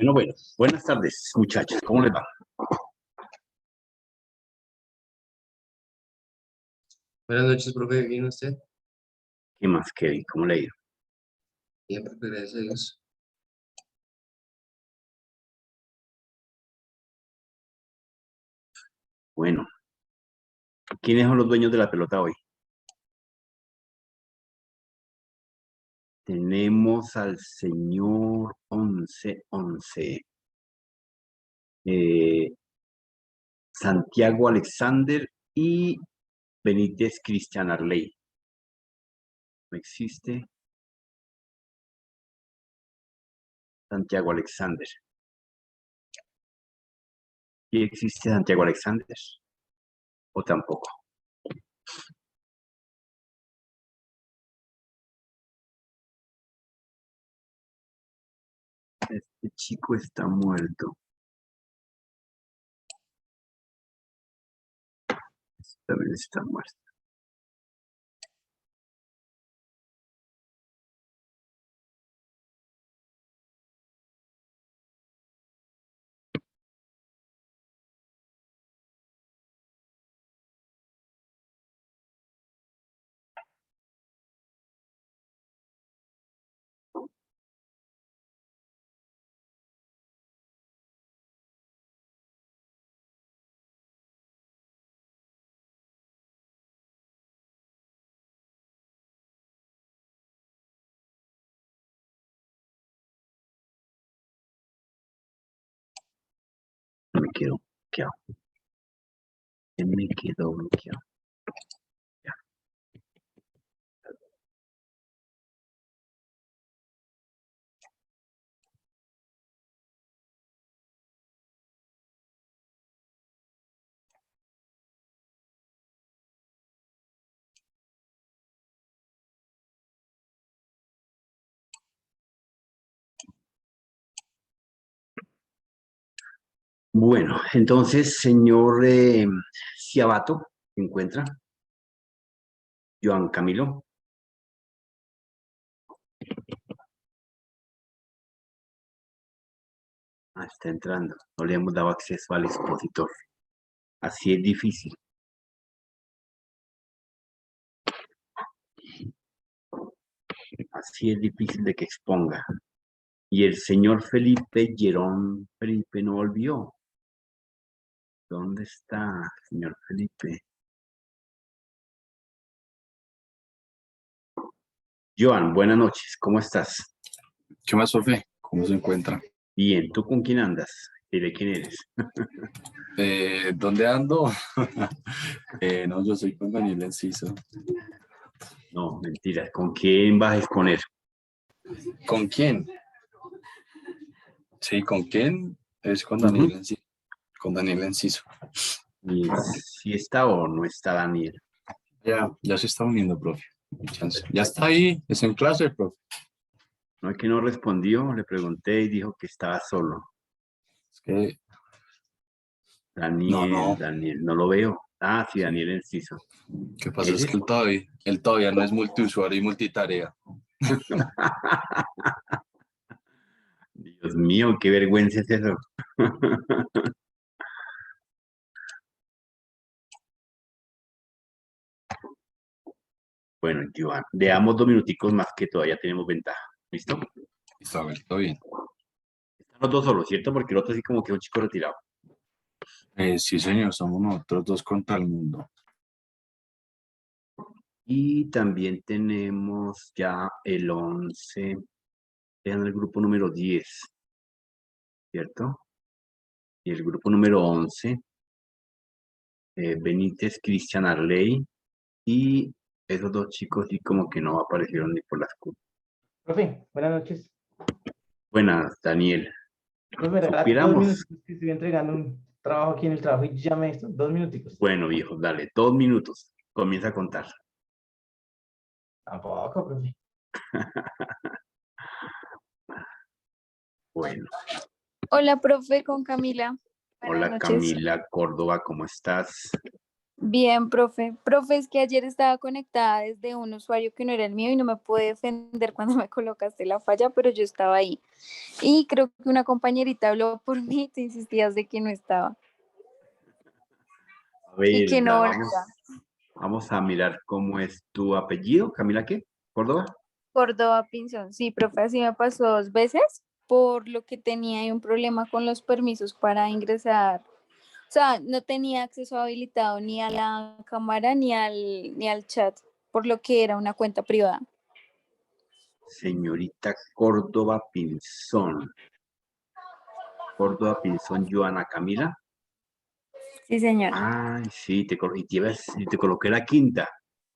Bueno, buenas tardes, muchachos. ¿Cómo les va? Buenas noches, profe. ¿Bien usted? ¿Qué más, Kevin? ¿Cómo le ha ido? Bien, profe, gracias a Dios. Bueno, ¿quiénes son los dueños de la pelota hoy? Tenemos al señor 1111. Santiago Alexander y Benítez Cristian Arley. ¿No existe? Santiago Alexander. ¿Y existe Santiago Alexander? ¿O tampoco? Este chico está muerto. Este también está muerto. Me quedo bloqueado. Me quedo bloqueado. Bueno, entonces, señor Ciabato, ¿se encuentra? Joan Camilo. Ah, está entrando. No le hemos dado acceso al expositor. Así es difícil. Así es difícil de que exponga. Y el señor Felipe Llerón, Felipe no volvió. ¿Dónde está, señor Felipe? Joan, buenas noches. ¿Cómo estás? ¿Qué más, profe? ¿Cómo se encuentra? Bien, ¿tú con quién andas? ¿Y de quién eres? ¿Dónde ando? No, yo soy con Daniel Enciso. No, mentiras. ¿Con quién vas a exponer? ¿Con quién? Sí, ¿con quién? Es con Daniel Enciso. Con Daniel Enciso. ¿Y si está o no está Daniel? Ya se está uniendo, profe. Ya está ahí, es en clase, profe. No es que no respondió, le pregunté y dijo que estaba solo. Es que Daniel, no lo veo. Ah, sí, Daniel Enciso. ¿qué pasa? Es ¿Ese? que él todavía no es multiusuario y multitarea. Dios mío, qué vergüenza es eso. Bueno, Joan, veamos 2 minuticos más que todavía tenemos ventaja. ¿Listo? Listo, a ver, todo bien. Están los dos solos, ¿cierto? Porque el otro sí como que es un chico retirado. Sí, señor, somos nosotros dos contra el mundo. Y también tenemos ya el 11 en el grupo número 10, ¿cierto? Y el grupo número 11, Benítez, Cristian Arley, y esos dos chicos sí como que no aparecieron ni por las curvas. Profe, buenas noches. Buenas, Daniel. Profe, me regala 2 Supiéramos. minutos que estoy entregando un trabajo aquí en el trabajo y llame esto. 2 minuticos. Bueno, viejo, dale, 2 minutos. Comienza a contar. Tampoco, profe. Bueno, Hola, profe, con Camila. Buenas hola noches. Camila Córdoba, ¿cómo estás? Bien, profe. Profe, es que ayer estaba conectada desde un usuario que no era el mío y no me pude defender cuando me colocaste la falla, pero yo estaba ahí. Y creo que una compañerita habló por mí y te insistías de que no estaba A y ver, que no volvía. vamos a mirar cómo es tu apellido. ¿Camila qué? ¿Córdoba? Córdoba Pinzón. Sí, profe, así me pasó 2 veces, por lo que tenía ahí un problema con los permisos para ingresar. O sea, no tenía acceso habilitado ni a la cámara ni al chat, por lo que era una cuenta privada. Señorita Córdoba Pinzón. Córdoba Pinzón, Joana Camila. Sí, señor. Ay, sí, y te coloqué la quinta,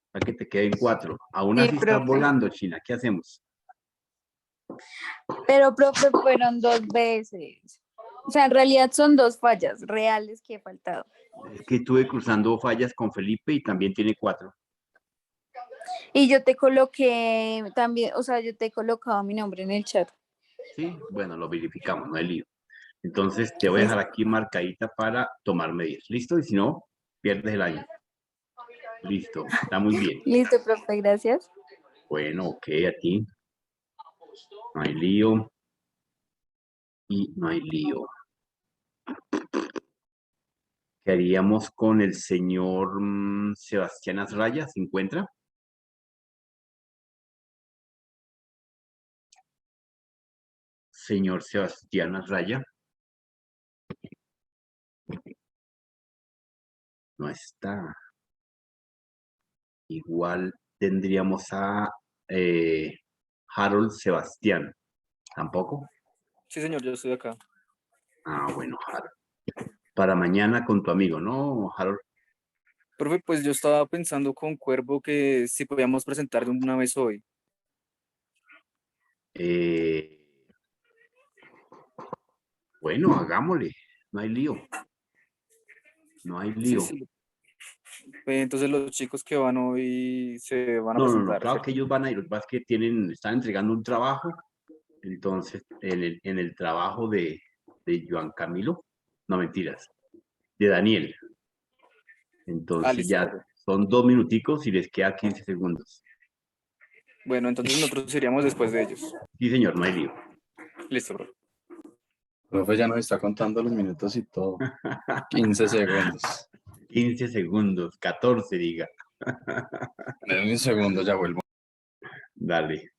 para que te queden 4. Aún Sí, así estás profe. volando, China. ¿Qué hacemos? Pero, profe, fueron 2 veces. O sea, en realidad son 2 fallas reales que he faltado. Es que estuve cruzando fallas con Felipe y también tiene 4. Y yo te coloqué también, o sea, yo te he colocado mi nombre en el chat. Sí, bueno, lo verificamos, no hay lío. Entonces te voy a dejar Listo, aquí marcadita para tomar medidas. ¿Listo? Y si no, pierdes el año. Listo, está muy bien. Listo, profe, gracias. Bueno, ok, a ti. No hay lío. Y no hay lío. ¿Qué haríamos con el señor Sebastián Azraya? ¿Se encuentra? Señor Sebastián Azraya. No está. Igual tendríamos a eh, Harold Sebastián. ¿Tampoco? Sí, señor, yo estoy acá. Ah, bueno, Harold. Para mañana con tu amigo, ¿no, Harold? Profe, pues yo estaba pensando con Cuervo que si podíamos presentar de una vez hoy. Eh, bueno, hagámosle. No hay lío. No hay Sí, lío. sí. Entonces los chicos que van hoy se van a No, no, no. presentar, Claro ¿cierto? que ellos van a ir. Lo que pasa es que están entregando un trabajo. Entonces, en el trabajo de Joan Camilo, no mentiras, de Daniel. Ah, Entonces listo, ya profe. son 2 minuticos y les queda 15 segundos. Bueno, entonces nosotros iríamos después de ellos. Sí, señor, no hay lío. Listo, profe. Profe ya nos está contando los minutos y todo. 15 segundos. 15 segundos, 14 diga. En un segundo ya vuelvo. Dale.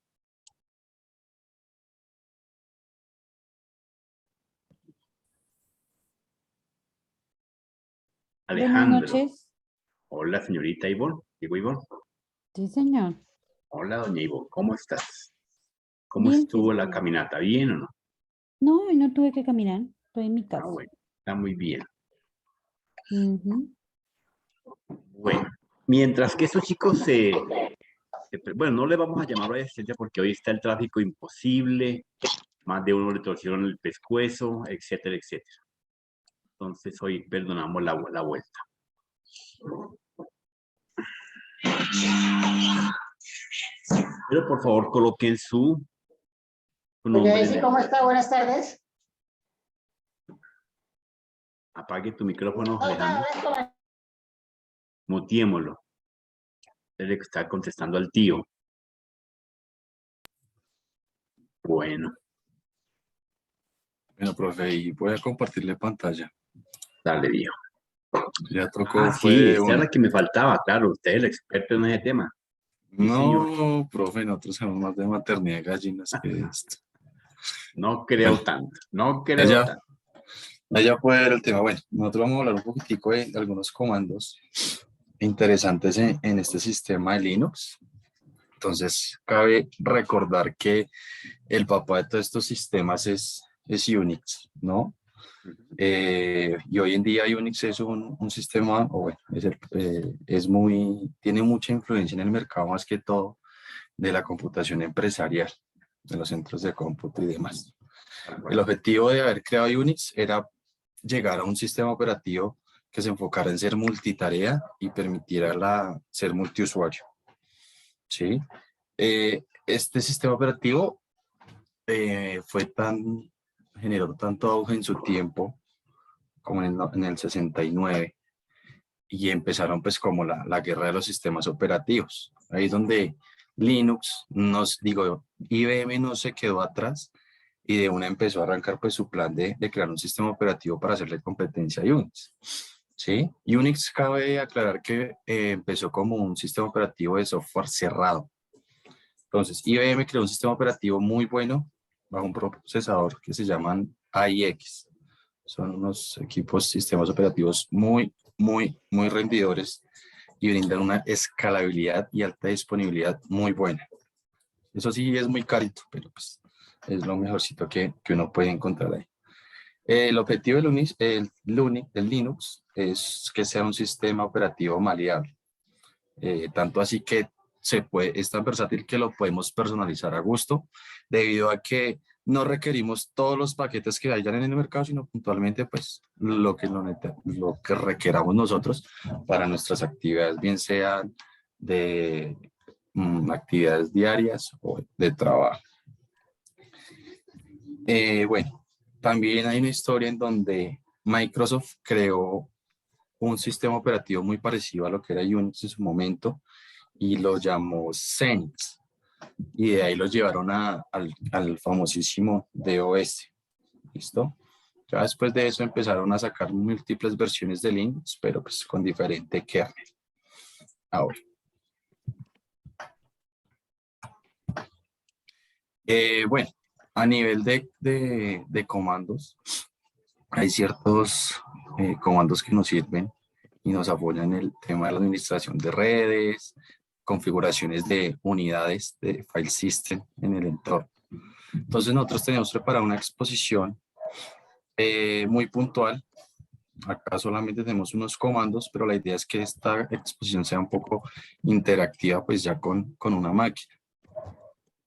Buenas Alejandro. noches. Hola, señorita Ivonne. ¿Digo Ivonne? Sí, señor. Hola, doña Ivonne. ¿Cómo estás? ¿Cómo Bien, sí, estuvo la señor. caminata? ¿Bien o no? No, hoy no tuve que caminar. Estoy en mi Ah, casa. bueno. Está muy bien. Ujú. Bueno. Mientras que estos chicos bueno, no le vamos a llamar a asistencia porque hoy está el tráfico imposible. Más de uno le torcieron el pescuezo, etcétera, etcétera. Entonces hoy perdonamos la vuelta. Pero por favor coloquen su Doña nombre. Daisy, ¿cómo está? Buenas tardes. Apague tu micrófono, Otra Alejandro. vez con Mutiémoslo. Él le está contestando al tío. Bueno, Bueno, profe, y voy a compartirle pantalla. dale, viejo. Ya tocó, Ah, sí, fue esa era una. la que me faltaba, claro. Usted es el experto en ese tema. Sí, señor. No, profe, nosotros sabemos más de maternidad de gallinas que esto. No creo Bueno, tanto. No creo ella, tanto. ella puede ver el tema. Bueno, nosotros vamos a hablar un poquitico de algunos comandos interesantes en este sistema de Linux. Entonces, cabe recordar que el papá de todos estos sistemas es Unix, ¿no? Y hoy en día Unix es un sistema, o bueno, tiene mucha influencia en el mercado más que todo de la computación empresarial, de los centros de cómputo y demás. El objetivo de haber creado Unix era llegar a un sistema operativo que se enfocara en ser multitarea y permitiera ser multiusuario. ¿Sí? Este sistema operativo generó tanto auge en su tiempo como en el 69, y empezaron pues como la guerra de los sistemas operativos. Ahí es donde Linux, IBM no se quedó atrás y de una empezó a arrancar pues su plan de crear un sistema operativo para hacerle competencia a Unix. ¿Sí? Unix cabe aclarar que empezó como un sistema operativo de software cerrado. Entonces, IBM creó un sistema operativo muy bueno bajo un procesador que se llaman AIX. Son unos sistemas operativos muy rendidores y brindan una escalabilidad y alta disponibilidad muy buena. Eso sí es muy carito, pero pues es lo mejorcito que uno puede encontrar ahí. El objetivo del Linux es que sea un sistema operativo maleable. Tanto así que es tan versátil que lo podemos personalizar a gusto, debido a que no requerimos todos los paquetes que hayan en el mercado, sino puntualmente pues lo que requeramos nosotros para nuestras actividades, bien sean de actividades diarias o de trabajo. Bueno, también hay una historia en donde Microsoft creó un sistema operativo muy parecido a lo que era Unix en su momento y lo llamó Xenix. Y de ahí lo llevaron al famosísimo DOS. ¿Listo? Ya después de eso empezaron a sacar múltiples versiones de Linux, pero pues con diferente kernel. Ahora. Bueno, a nivel de comandos, hay ciertos comandos que nos sirven y nos apoyan en el tema de la administración de redes, configuraciones de unidades de file system en el entorno. Entonces nosotros tenemos preparada una exposición muy puntual. Acá solamente tenemos unos comandos, pero la idea es que esta exposición sea un poco interactiva, pues ya con una máquina.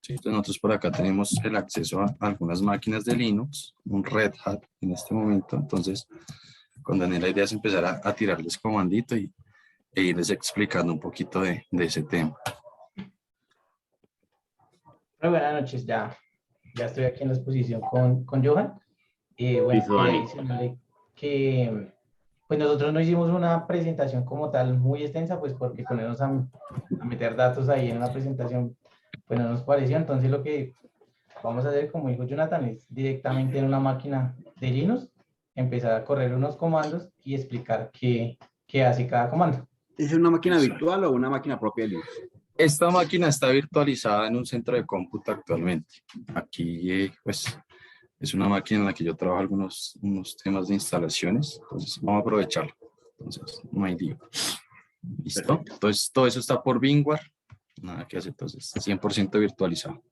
Sí, entonces nosotros por acá tenemos el acceso a algunas máquinas de Linux, un Red Hat en este momento. Entonces, con Daniel la idea es empezar a tirarles comandito e irles explicando un poquito de ese tema. Muy buenas noches, ya estoy aquí en la exposición con Johan. Bueno, Listo, quería Dani. adicionarle que pues nosotros no hicimos una presentación como tal muy extensa, pues porque ponernos a meter datos ahí en una presentación, pues no nos pareció. Entonces lo que vamos a hacer, como dijo Jonathan, es directamente en una máquina de Linux, empezar a correr unos comandos y explicar qué hace cada comando. ¿Es una máquina virtual o una máquina propia de Linux? Esta máquina está virtualizada en un centro de cómputo actualmente. Aquí, pues, es una máquina en la que yo trabajo unos temas de instalaciones. Entonces, vamos a aprovecharlo. Entonces, no hay lío. ¿Listo? Perfecto. Entonces, todo eso está por VMware. Nada que hacer, entonces, 100% virtualizado.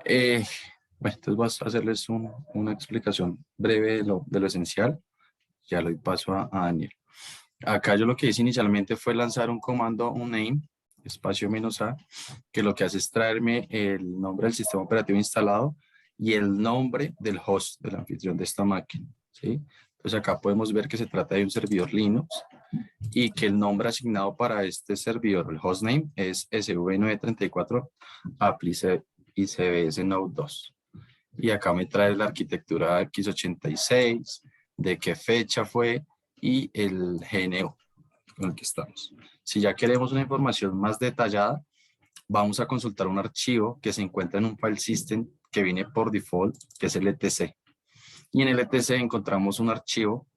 Bueno, entonces vas a hacerles una explicación breve de lo esencial. Ya le doy paso a Daniel. Acá yo lo que hice inicialmente fue lanzar un comando, un name, espacio -a, que lo que hace es traerme el nombre del sistema operativo instalado y el nombre del host, del anfitrión de esta máquina, ¿sí? Entonces acá podemos ver que se trata de un servidor Linux y que el nombre asignado para este servidor, el hostname, es SV934 Apple ICBS Node 2. Y acá me trae la arquitectura x86, de qué fecha fue y el GNU con el que estamos. Si ya queremos una información más detallada, vamos a consultar un archivo que se encuentra en un file system que viene por default, que es el etc. Y en el etc encontramos un archivo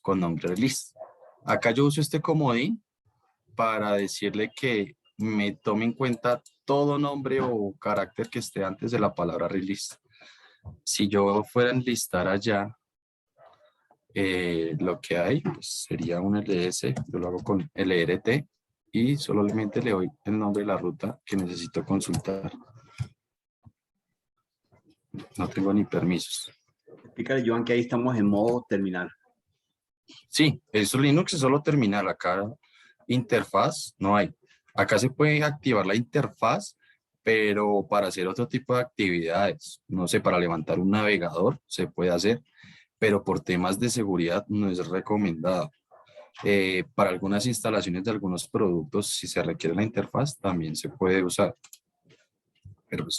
con nombre de list. Acá yo uso este comodín para decirle que me tome en cuenta todo nombre o carácter que esté antes de la palabra release. Si yo fuera a enlistar allá, lo que hay pues, sería un ls, yo lo hago con lrt y solamente le doy el nombre de la ruta que necesito consultar. No tengo ni permisos. Explícale, Joan, que ahí estamos en modo terminal. Sí, eso Linux es solo terminal. Acá interfaz no hay. Acá se puede activar la interfaz, pero para hacer otro tipo de actividades, no sé, para levantar un navegador se puede hacer, pero por temas de seguridad no es recomendado. Para algunas instalaciones de algunos productos, si se requiere la interfaz, también se puede usar, pero pues,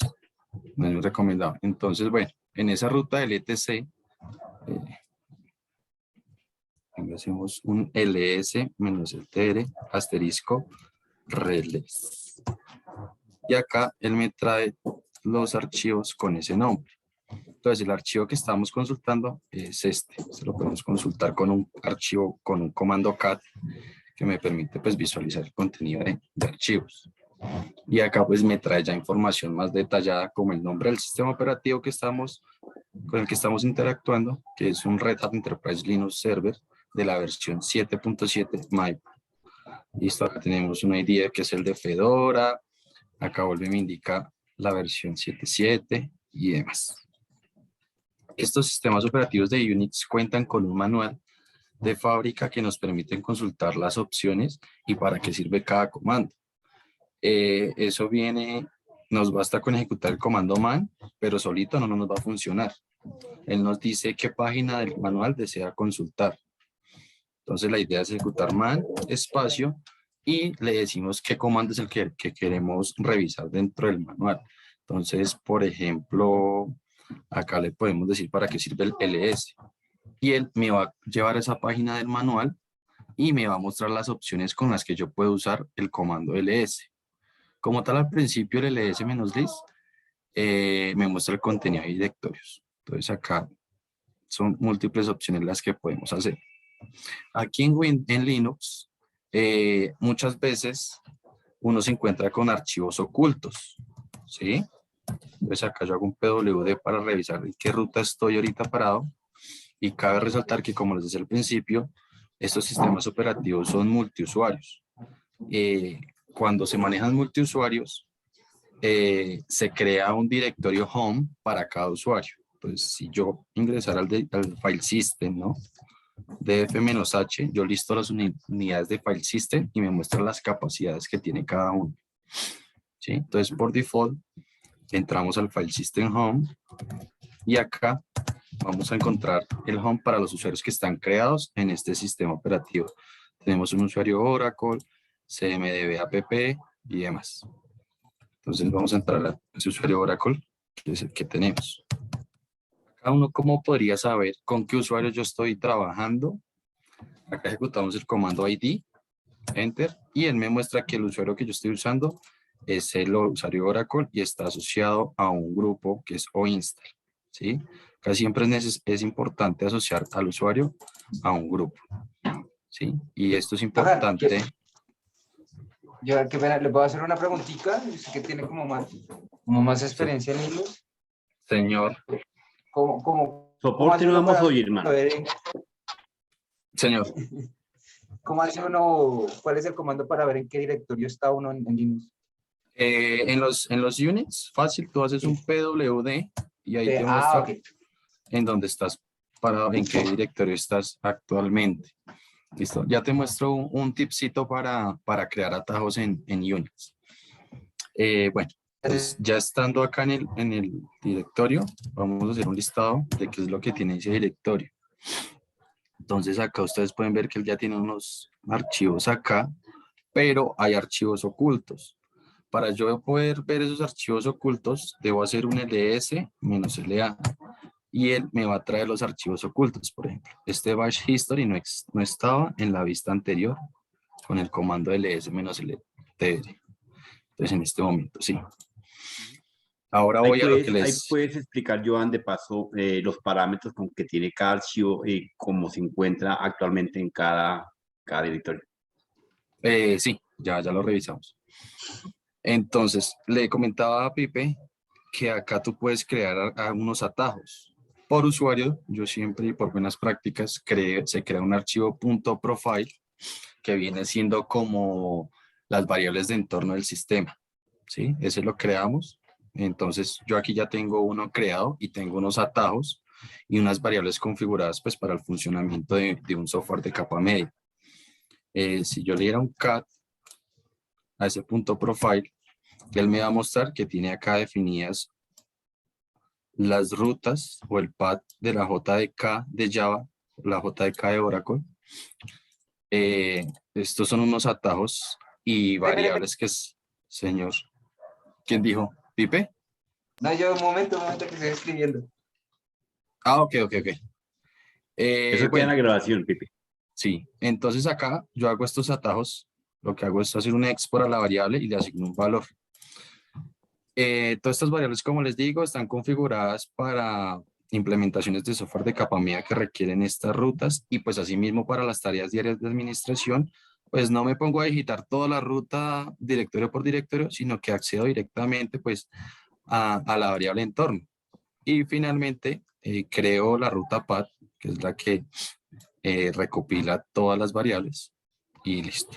no es recomendado. Entonces, bueno, en esa ruta del etc, le hacemos un ls-ltr asterisco reles. Y acá él me trae los archivos con ese nombre. Entonces, el archivo que estamos consultando es este. Se lo podemos consultar con un archivo, con un comando cat que me permite pues visualizar el contenido de archivos. Y acá pues me trae ya información más detallada como el nombre del sistema operativo con el que estamos interactuando, que es un Red Hat Enterprise Linux Server de la versión 7.7 MAIP. Listo, acá tenemos una ID que es el de Fedora. Acá vuelve y me indica la versión 7.7 y demás. Estos sistemas operativos de Unix cuentan con un manual de fábrica que nos permiten consultar las opciones y para qué sirve cada comando. Eso nos basta con ejecutar el comando man, pero solito no nos va a funcionar. Él nos dice qué página del manual desea consultar. Entonces la idea es ejecutar man, espacio, y le decimos qué comando es el que queremos revisar dentro del manual. Entonces, por ejemplo, acá le podemos decir para qué sirve el ls. Y él me va a llevar a esa página del manual y me va a mostrar las opciones con las que yo puedo usar el comando ls. Como tal, al principio el ls-list me muestra el contenido de directorios. Entonces acá son múltiples opciones las que podemos hacer. Aquí en Linux, muchas veces uno se encuentra con archivos ocultos, ¿sí? Entonces acá yo hago un pwd para revisar en qué ruta estoy ahorita parado. Y cabe resaltar que, como les decía al principio, estos sistemas operativos son multiusuarios. Cuando se manejan multiusuarios, se crea un directorio home para cada usuario. Entonces, si yo ingresara al file system, ¿no? df-h, yo listo las unidades de file system y me muestra las capacidades que tiene cada uno. ¿Sí? Entonces, por default, entramos al file system home y acá vamos a encontrar el home para los usuarios que están creados en este sistema operativo. Tenemos un usuario Oracle, CMDB app y demás. Entonces vamos a entrar a ese usuario Oracle, que es el que tenemos. Cada uno, ¿cómo podría saber con qué usuario yo estoy trabajando? Acá ejecutamos el comando ID, Enter, y él me muestra que el usuario que yo estoy usando es el usuario Oracle y está asociado a un grupo que es OInstall, ¿sí? Acá siempre es importante asociar al usuario a un grupo, ¿sí? Y esto es importante. Yo, qué pena, le puedo hacer una preguntita, usted que tiene como más experiencia en Linux. Señor. Soporte no vamos a oír, hermano. Señor. ¿Cómo hace uno, cuál es el comando para ver en qué directorio está uno en Linux? En los Unix, fácil, tú haces un pwd y ahí te muestra okay, en dónde estás parado, en qué directorio estás actualmente. Listo, ya te muestro un tipcito para crear atajos en Unix. Bueno, pues ya estando acá en el directorio, vamos a hacer un listado de qué es lo que tiene ese directorio. Entonces acá ustedes pueden ver que él ya tiene unos archivos acá, pero hay archivos ocultos. Para yo poder ver esos archivos ocultos, debo hacer un ls-la y él me va a traer los archivos ocultos. Por ejemplo, este bash history no estaba en la vista anterior con el comando ls-ltr. Entonces en este momento sí. Ahora voy a lo que les... Ahí puedes explicar, Joan, de paso, los parámetros con que tiene cada archivo y cómo se encuentra actualmente en cada directorio. Sí, ya lo revisamos. Entonces, le comentaba a Pipe que acá tú puedes crear unos atajos. Por usuario, yo siempre y por buenas prácticas se crea un archivo .profile que viene siendo como las variables de entorno del sistema. ¿Sí? Ese lo creamos. Entonces, yo aquí ya tengo uno creado y tengo unos atajos y unas variables configuradas pues para el funcionamiento de un software de capa media. Si yo le diera un cat a ese .profile, él me va a mostrar que tiene acá definidas las rutas o el path de la JDK de Java, la JDK de Oracle. Estos son unos atajos y variables que es, señor. ¿Quién dijo? ¿Pipe? No, yo un momento que estoy escribiendo. Ah, ok. Eso queda en la grabación, Pipe. Sí, entonces acá yo hago estos atajos, lo que hago es hacer un export a la variable y le asigno un valor. Todas estas variables, como les digo, están configuradas para implementaciones de software de capa media que requieren estas rutas y pues asimismo para las tareas diarias de administración, pues no me pongo a digitar toda la ruta directorio por directorio, sino que accedo directamente pues a la variable entorno. Y finalmente creo la ruta path, que es la que recopila todas las variables y listo.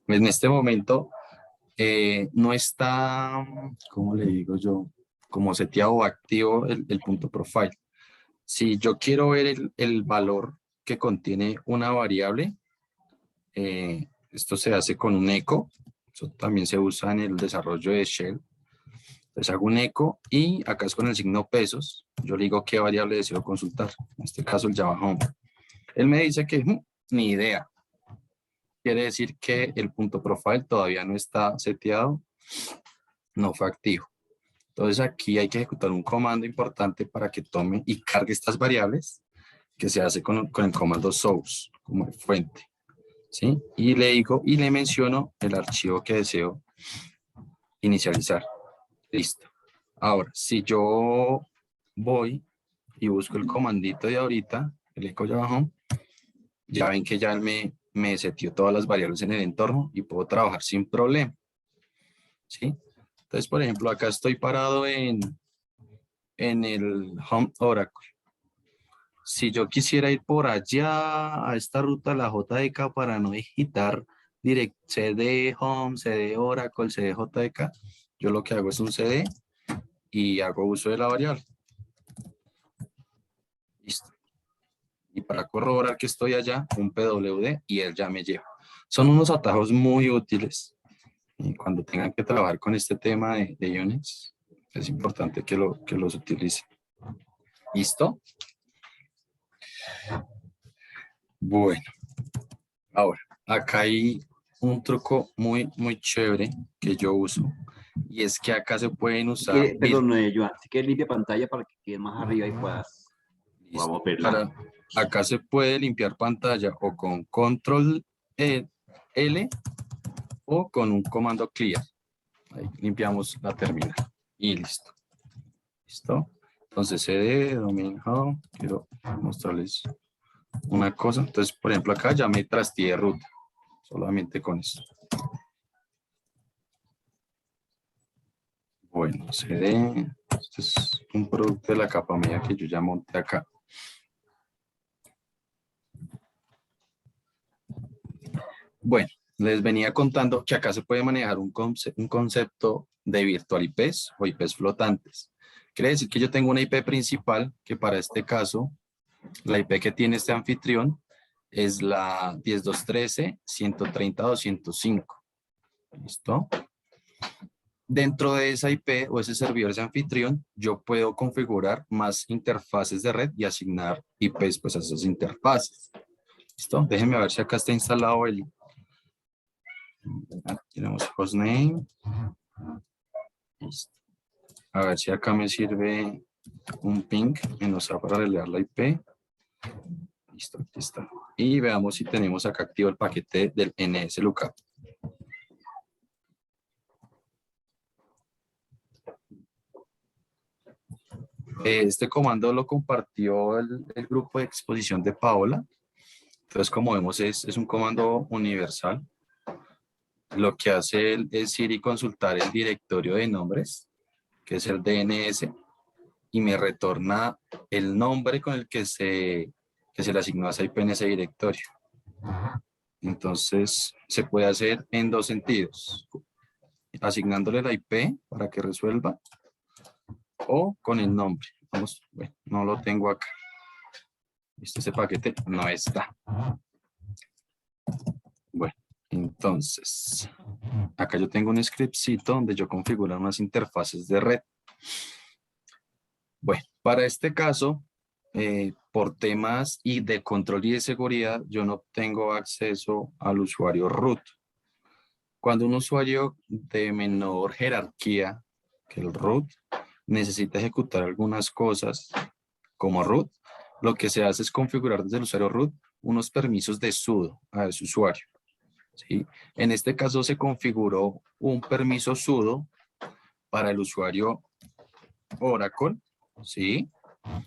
En este momento no está, ¿cómo le digo yo? Como seteado o activo el punto profile. Si yo quiero ver el valor que contiene una variable, esto se hace con un echo. Eso también se usa en el desarrollo de Shell. Entonces hago un echo y acá es con el signo pesos. Yo le digo qué variable deseo consultar. En este caso el Java Home. Él me dice que ni idea. Quiere decir que el punto profile todavía no está seteado, no fue activo. Entonces aquí hay que ejecutar un comando importante para que tome y cargue estas variables, que se hace con el comando source, como fuente. ¿Sí? Y le digo y le menciono el archivo que deseo inicializar. Listo. Ahora, si yo voy y busco el comandito de ahorita, el echo Java Home, ya ven que ya él me seteó todas las variables en el entorno y puedo trabajar sin problema. ¿Sí? Entonces, por ejemplo, acá estoy parado en el Home Oracle. Si yo quisiera ir por allá a esta ruta, la JDK, para no digitar CD Home, CD Oracle, CD JDK, yo lo que hago es un CD y hago uso de la variable. Listo. Y para corroborar que estoy allá, un PWD y él ya me lleva. Son unos atajos muy útiles. Y cuando tengan que trabajar con este tema de Unix, es importante que los utilicen. ¿Listo? Bueno, ahora, acá hay un truco muy chévere que yo uso. Y es que acá se pueden usar... Perdón, Joan, si quieres limpia pantalla para que quede más arriba y puedas... Listo. verla. Acá se puede limpiar pantalla o con control L o con un comando clear. Ahí limpiamos la terminal y listo. ¿Listo? Entonces cd, domain home, quiero mostrarles una cosa. Entonces, por ejemplo, acá ya me trasteé ruta, solamente con eso. Bueno, cd, este es un producto de la capa media que yo ya monté acá. Bueno, les venía contando que acá se puede manejar un concepto de virtual IPs o IPs flotantes. Quiere decir que yo tengo una IP principal, que para este caso, la IP que tiene este anfitrión es la 10.213.130.205. ¿Listo? Dentro de esa IP o ese servidor, ese anfitrión, yo puedo configurar más interfaces de red y asignar IPs pues, a esas interfaces. ¿Listo? Déjenme ver si acá está instalado el... Tenemos hostname. Listo. A ver si acá me sirve un ping que nos va para relevar la IP. Listo, aquí está. Y veamos si tenemos acá activo el paquete del NSLookup. Este comando lo compartió el grupo de exposición de Paola. Entonces, como vemos, es un comando universal. Lo que hace es ir y consultar el directorio de nombres, que es el DNS, y me retorna el nombre con el que se le asignó a esa IP en ese directorio. Entonces, se puede hacer en dos sentidos. Asignándole la IP para que resuelva o con el nombre. Vamos, bueno, no lo tengo acá. Ese paquete no está. Bueno, entonces, acá yo tengo un scriptcito donde yo configuro unas interfaces de red. Bueno, para este caso, por temas y de control y de seguridad, yo no tengo acceso al usuario root. Cuando un usuario de menor jerarquía que el root necesita ejecutar algunas cosas como root, lo que se hace es configurar desde el usuario root unos permisos de sudo a ese usuario. ¿Sí? En este caso se configuró un permiso sudo para el usuario Oracle, ¿sí?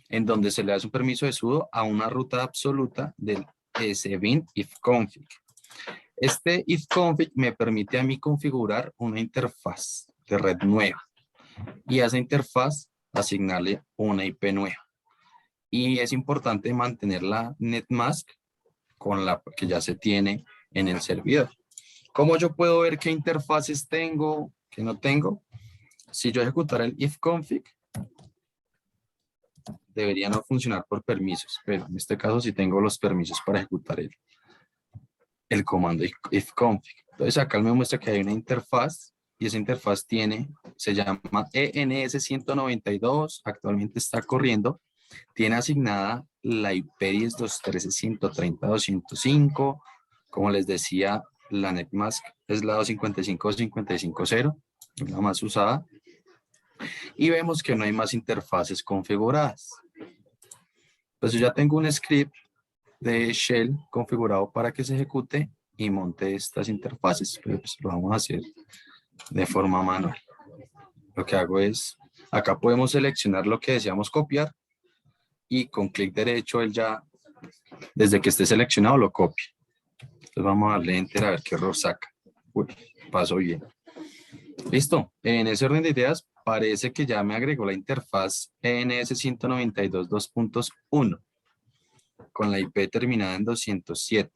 En donde se le da un permiso de sudo a una ruta absoluta del sbin ifconfig. Este ifconfig me permite a mí configurar una interfaz de red nueva y a esa interfaz asignarle una IP nueva. Y es importante mantener la netmask con la que ya se tiene en el servidor. ¿Cómo yo puedo ver qué interfaces tengo, qué no tengo? Si yo ejecutara el ifconfig, debería no funcionar por permisos, pero en este caso sí tengo los permisos para ejecutar el comando ifconfig. Entonces acá me muestra que hay una interfaz y esa interfaz se llama ENS192, actualmente está corriendo, tiene asignada la IP 10.213.130.205, como les decía, la netmask es la 255.255.0, es la más usada, y vemos que no hay más interfaces configuradas. Pues yo ya tengo un script de shell configurado para que se ejecute y monte estas interfaces, pero pues lo vamos a hacer de forma manual. Lo que hago es, acá podemos seleccionar lo que deseamos copiar y con clic derecho él ya, desde que esté seleccionado, lo copia. Entonces vamos a darle enter a ver qué error saca. Uy, pasó bien. Listo, en ese orden de ideas parece que ya me agregó la interfaz ENS192 2.1 con la IP terminada en 207.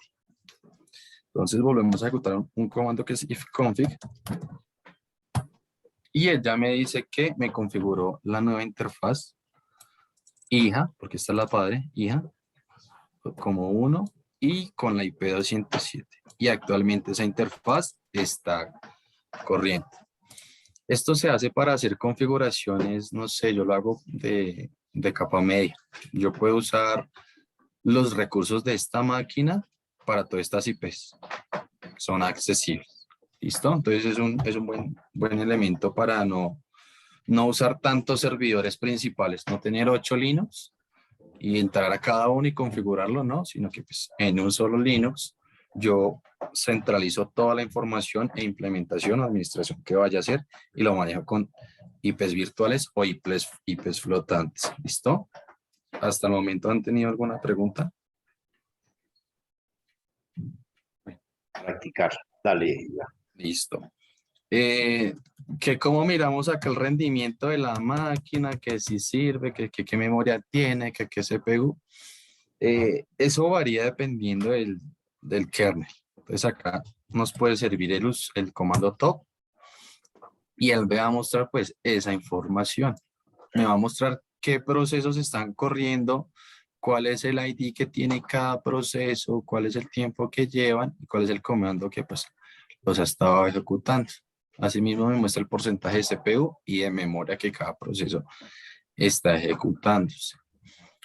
Entonces volvemos a ejecutar un comando que es ifconfig y él ya me dice que me configuró la nueva interfaz hija, porque esta es la padre, hija, como 1 y con la IP 207. Y actualmente esa interfaz está corriendo. Esto se hace para hacer configuraciones, no sé, yo lo hago de capa media. Yo puedo usar los recursos de esta máquina para todas estas IPs. Son accesibles. ¿Listo? Entonces es un buen elemento para no usar tantos servidores principales, no tener 8 Linux y entrar a cada uno y configurarlo, no, sino que pues, en un solo Linux yo centralizo toda la información e implementación o administración que vaya a hacer y lo manejo con IPs virtuales o IPs flotantes. ¿Listo? ¿Hasta el momento han tenido alguna pregunta? Practicar. Dale. Listo. Que como miramos acá el rendimiento de la máquina, que si sirve, que qué memoria tiene, que qué CPU, eso varía dependiendo del kernel. Entonces acá nos puede servir el comando top y él me va a mostrar pues esa información. Me va a mostrar qué procesos están corriendo, cuál es el ID que tiene cada proceso, cuál es el tiempo que llevan y cuál es el comando que pues los ha estado ejecutando. Asimismo me muestra el porcentaje de CPU y de memoria que cada proceso está ejecutándose.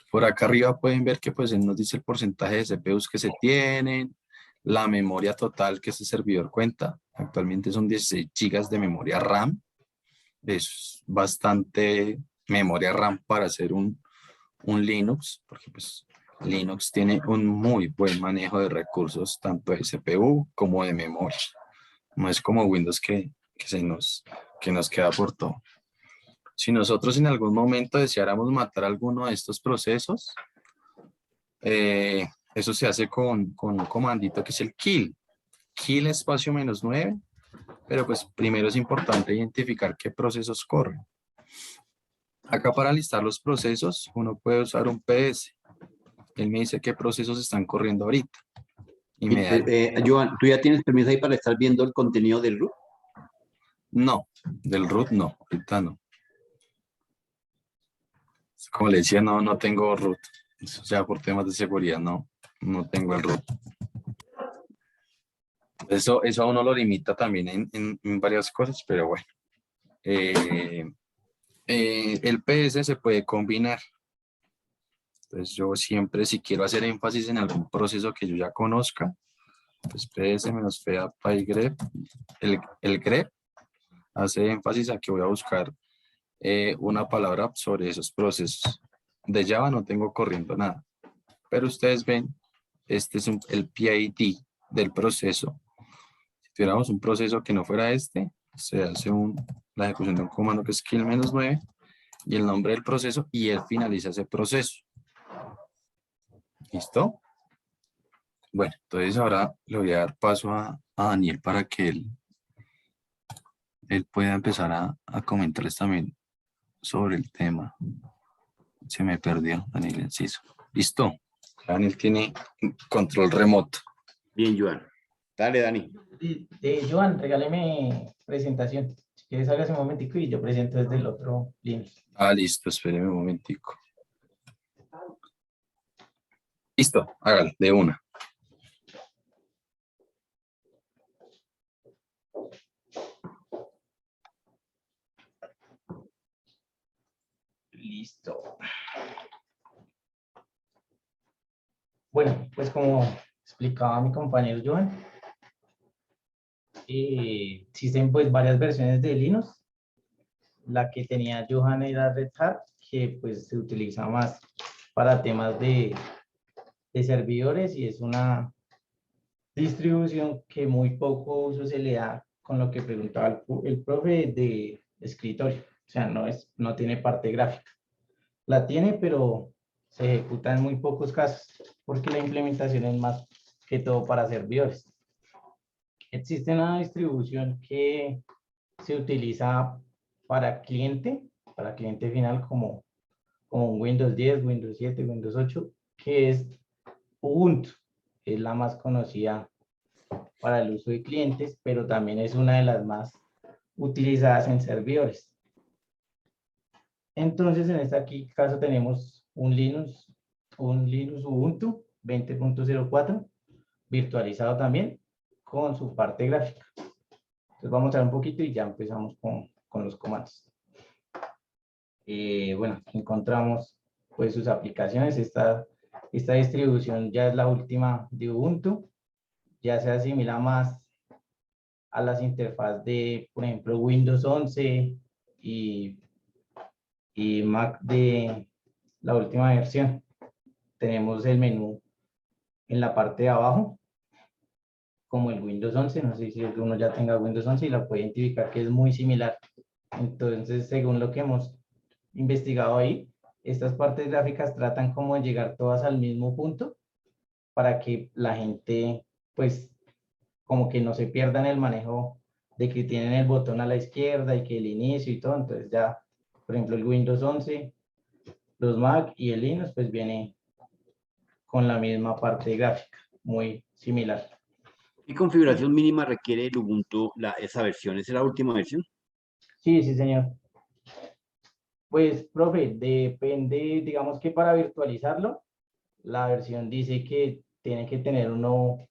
Por acá arriba pueden ver que pues él nos dice el porcentaje de CPUs que se tienen, la memoria total que este servidor cuenta. Actualmente son 16 GB de memoria RAM. Es bastante memoria RAM para hacer un Linux, porque pues Linux tiene un muy buen manejo de recursos, tanto de CPU como de memoria. No es como Windows que nos queda por todo. Si nosotros en algún momento deseáramos matar alguno de estos procesos, eso se hace con un comandito que es el kill. Kill espacio -9, pero pues primero es importante identificar qué procesos corren. Acá para listar los procesos, uno puede usar un PS. Él me dice qué procesos están corriendo ahorita. Y me da Joan, ¿tú ya tienes permiso ahí para estar viendo el contenido del root? No, del root no, ahorita no. Como le decía, no tengo root. O sea, por temas de seguridad no tengo el root. Eso a uno lo limita también en varias cosas, pero bueno. El PS se puede combinar. Entonces yo siempre, si quiero hacer énfasis en algún proceso que yo ya conozca, pues PS-fea pygrep, el grep hace énfasis a que voy a buscar una palabra sobre esos procesos. De Java no tengo corriendo nada, pero ustedes ven este es el PID del proceso. Si tuviéramos un proceso que no fuera este, se hace la ejecución de un comando que es kill-9 y el nombre del proceso y él finaliza ese proceso. ¿Listo? Bueno, entonces ahora le voy a dar paso a Daniel para que él pueda empezar a comentarles también sobre el tema. Se me perdió, Daniel Enciso. ¿Listo? Daniel tiene control remoto. Bien, Joan. Dale, Dani. Joan, regáleme presentación. Si quieres, hágase un momentico y yo presento desde el otro link. Ah, listo, espéreme un momentico. Listo, hágalo, de una. Listo. Bueno, pues como explicaba mi compañero Joan, existen pues varias versiones de Linux. La que tenía Johan era Red Hat, que pues se utiliza más para temas de servidores y es una distribución que muy poco uso se le da con lo que preguntaba el profe de escritorio. O sea, no tiene parte gráfica. La tiene, pero se ejecuta en muy pocos casos porque la implementación es más que todo para servidores. Existe una distribución que se utiliza para cliente final como un Windows 10, Windows 7, Windows 8, que es Ubuntu. Es la más conocida para el uso de clientes, pero también es una de las más utilizadas en servidores. Entonces, en este caso tenemos un Linux Ubuntu 20.04, virtualizado también, con su parte gráfica. Entonces vamos a ver un poquito y ya empezamos con los comandos. Bueno, aquí encontramos pues sus aplicaciones. Esta distribución ya es la última de Ubuntu. Ya se asimila más a las interfaces de, por ejemplo, Windows 11 y Mac de la última versión. Tenemos el menú en la parte de abajo, como el Windows 11. No sé si uno ya tenga Windows 11 y la puede identificar que es muy similar. Entonces, según lo que hemos investigado ahí, estas partes gráficas tratan como de llegar todas al mismo punto para que la gente, pues, como que no se pierda en el manejo de que tienen el botón a la izquierda y que el inicio y todo. Entonces ya, por ejemplo, el Windows 11, los Mac y el Linux, pues viene con la misma parte gráfica, muy similar. ¿Qué configuración mínima requiere el Ubuntu, esa versión? ¿Esa es la última versión? Sí, sí, señor. Pues, profe, depende, digamos que para virtualizarlo, la versión dice que tiene que tener un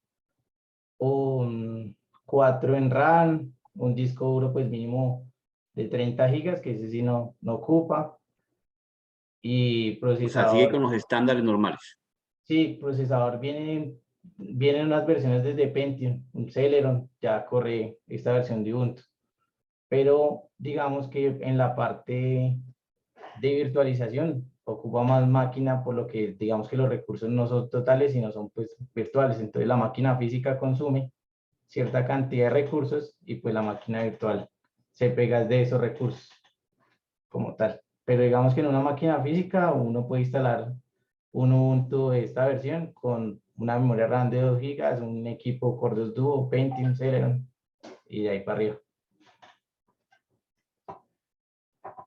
4 en RAM, un disco duro pues mínimo de 30 gigas, que ese sí no ocupa, y O sea, sigue procesador. con los estándares normales. Sí, procesador vienen unas versiones desde Pentium, un Celeron, ya corre esta versión de Ubuntu. Pero digamos que en la parte de virtualización ocupa más máquina, por lo que digamos que los recursos no son totales, sino son pues virtuales. Entonces la máquina física consume cierta cantidad de recursos y pues la máquina virtual se pega de esos recursos como tal. Pero digamos que en una máquina física uno puede instalar un Ubuntu de esta versión con una memoria RAM de 2 GB, un equipo Core 2 Duo, Pentium, Celeron y de ahí para arriba.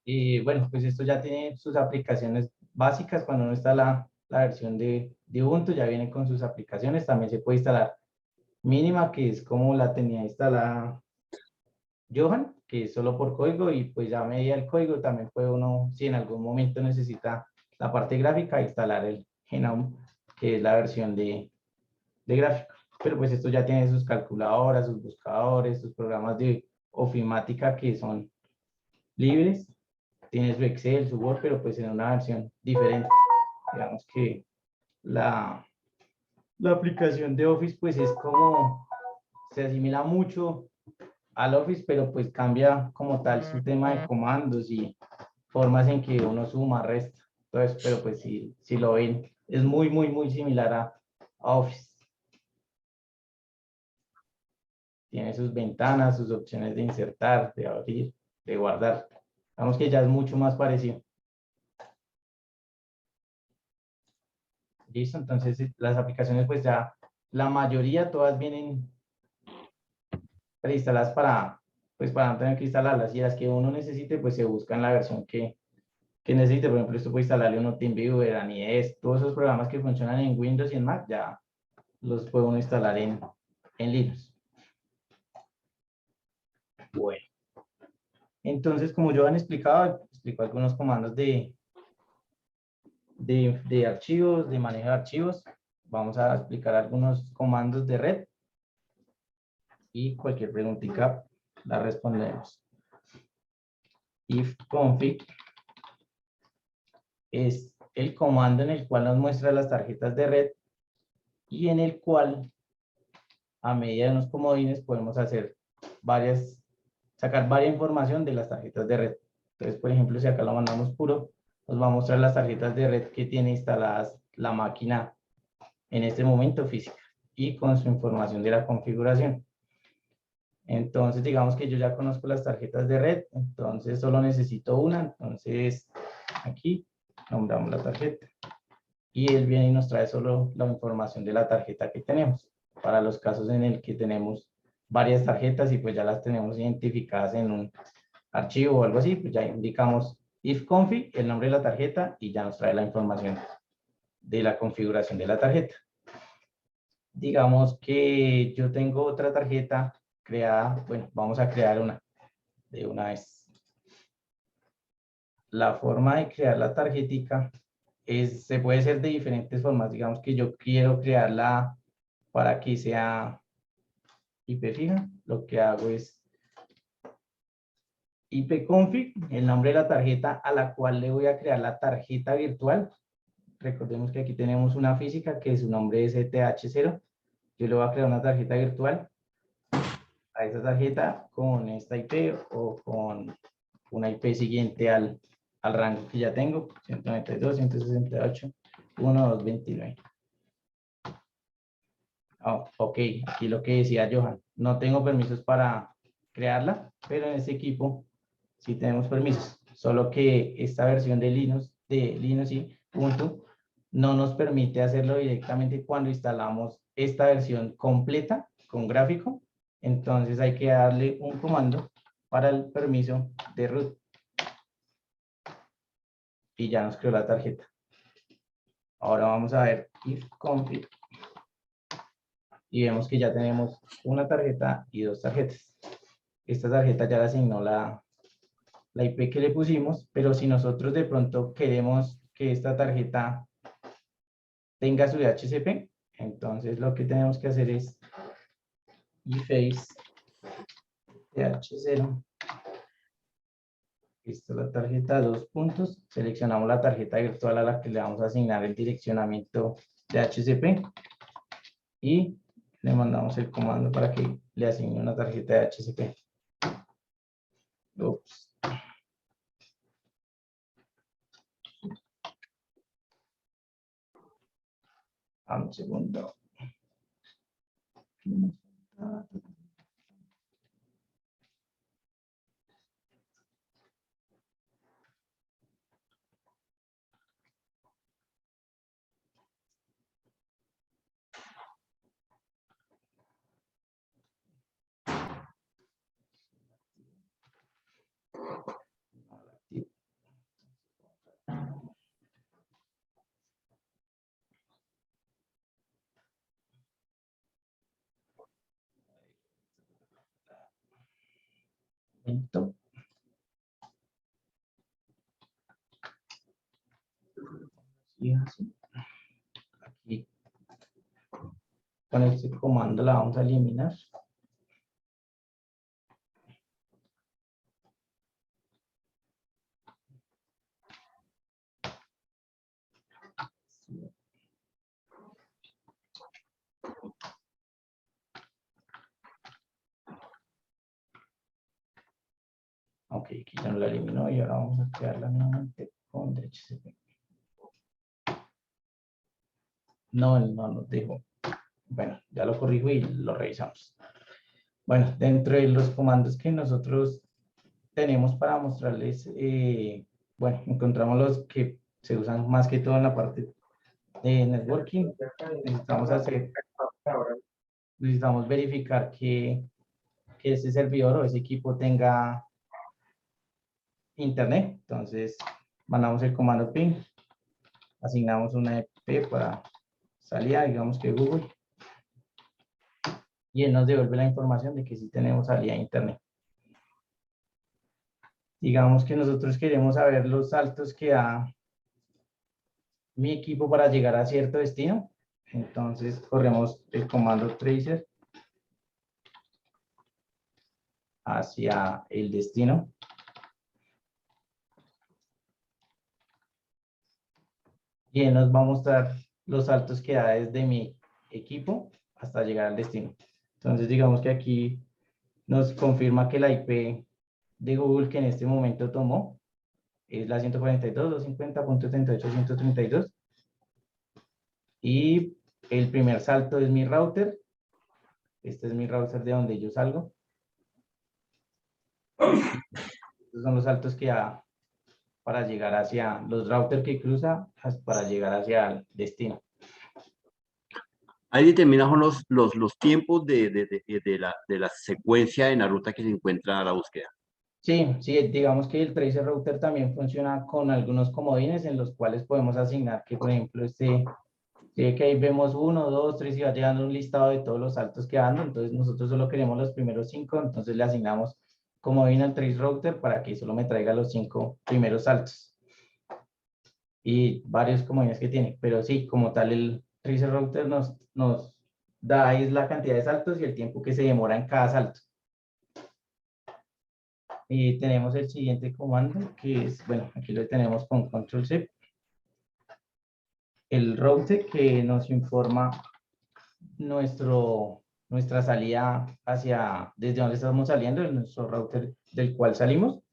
Y bueno, pues esto ya tiene sus aplicaciones básicas. Cuando no está la versión de Ubuntu, ya viene con sus aplicaciones. También se puede instalar mínima, que es como la tenía instalada Johan, que es solo por código, y pues ya a medida del código también puede uno, si en algún momento necesita la parte gráfica, instalar el Genome, que es la versión de gráfico. Pero pues esto ya tiene sus calculadoras, sus buscadores, sus programas de ofimática que son libres. Tiene su Excel, su Word, pero pues en una versión diferente. Digamos que la aplicación de Office pues es como, se asimila mucho al Office, pero pues cambia como tal su tema de comandos y formas en que uno suma, resta. Entonces, pero pues si lo ven, es muy similar Office. Tiene sus ventanas, sus opciones de insertar, de abrir, de guardar. Vamos que ya es mucho más parecido. Listo, entonces las aplicaciones pues ya, la mayoría todas vienen preinstaladas para no tener que instalarlas, y las que uno necesite pues se busca en la versión que necesite. Por ejemplo, esto puede instalarle uno TeamViewer, AnyDesk, todos esos programas que funcionan en Windows y en Mac ya los puede uno instalar en Linux. Bueno, entonces como yo han explicado, explico algunos comandos de archivos, de manejo de archivos. Vamos a explicar algunos comandos de red y cualquier preguntita la respondemos. Ifconfig es el comando en el cual nos muestra las tarjetas de red y en el cual a medida de unos comodines podemos hacer sacar varias información de las tarjetas de red. Entonces, por ejemplo, si acá lo mandamos puro, nos va a mostrar las tarjetas de red que tiene instaladas la máquina en este momento física y con su información de la configuración. Entonces, digamos que yo ya conozco las tarjetas de red, entonces solo necesito una. Entonces, aquí nombramos la tarjeta y él viene y nos trae solo la información de la tarjeta que tenemos. Para los casos en el que tenemos varias tarjetas y pues ya las tenemos identificadas en un archivo o algo así, pues ya indicamos ifconfig, el nombre de la tarjeta, y ya nos trae la información de la configuración de la tarjeta. Digamos que yo tengo otra tarjeta creada, bueno, vamos a crear una de una vez. La forma de crear la tarjetica se puede hacer de diferentes formas. Digamos que yo quiero crearla para que sea IP fija. Lo que hago es ipconfig, el nombre de la tarjeta a la cual le voy a crear la tarjeta virtual. Recordemos que aquí tenemos una física que su nombre es ETH0. Yo le voy a crear una tarjeta virtual a esa tarjeta con esta IP o con una IP siguiente al rango que ya tengo, 192.168.1.229. Ok, aquí lo que decía Johan, no tengo permisos para crearla, pero en este equipo sí tenemos permisos, solo que esta versión de Linux y Ubuntu no nos permite hacerlo directamente cuando instalamos esta versión completa con gráfico. Entonces hay que darle un comando para el permiso de root y ya nos creó la tarjeta. Ahora vamos a ver ifconfig y vemos que ya tenemos una tarjeta y dos tarjetas. Esta tarjeta ya la asignó la IP que le pusimos, pero si nosotros de pronto queremos que esta tarjeta tenga su DHCP, entonces lo que tenemos que hacer es iface DH0. Esta es la tarjeta, dos puntos. Seleccionamos la tarjeta virtual a la que le vamos a asignar el direccionamiento de DHCP y le mandamos el comando para que le asigne una tarjeta de DHCP. Ups. Un segundo. Y así. Aquí con este comando la vamos a eliminar. Ok, aquí ya no la eliminó y ahora vamos a crearla nuevamente con DHCP. No nos dejó. Bueno, ya lo corrijo y lo revisamos. Bueno, dentro de los comandos que nosotros tenemos para mostrarles, bueno, encontramos los que se usan más que todo en la parte de networking. Necesitamos verificar que ese servidor o ese equipo tenga internet. Entonces, mandamos el comando ping, asignamos una IP para salida, digamos que Google, y él nos devuelve la información de que sí tenemos salida a internet. Digamos que nosotros queremos saber los saltos que da mi equipo para llegar a cierto destino. Entonces, corremos el comando tracer hacia el destino. Y él nos va a mostrar los saltos que da desde mi equipo hasta llegar al destino. Entonces, digamos que aquí nos confirma que la IP de Google que en este momento tomó es la 142.250.78.132. Y el primer salto es mi router. Este es mi router de donde yo salgo. Estos son los saltos que da para llegar hacia los routers que cruza para llegar hacia el destino. Ahí determinaron los tiempos de la secuencia en la ruta que se encuentra a la búsqueda. Sí, sí, digamos que el tracer router también funciona con algunos comodines en los cuales podemos asignar que, por ejemplo, que ahí vemos 1, 2, 3 y va llegando un listado de todos los saltos que ando. Entonces nosotros solo queremos los primeros 5, entonces le asignamos comodín al trace router para que solo me traiga los 5 primeros saltos. Y varios comodines que tiene, pero sí, como tal el tracer router nos da es la cantidad de saltos y el tiempo que se demora en cada salto. Y tenemos el siguiente comando que es, bueno, aquí lo tenemos con control C. El route que nos informa nuestra salida hacia, desde donde estamos saliendo, nuestro router del cual salimos.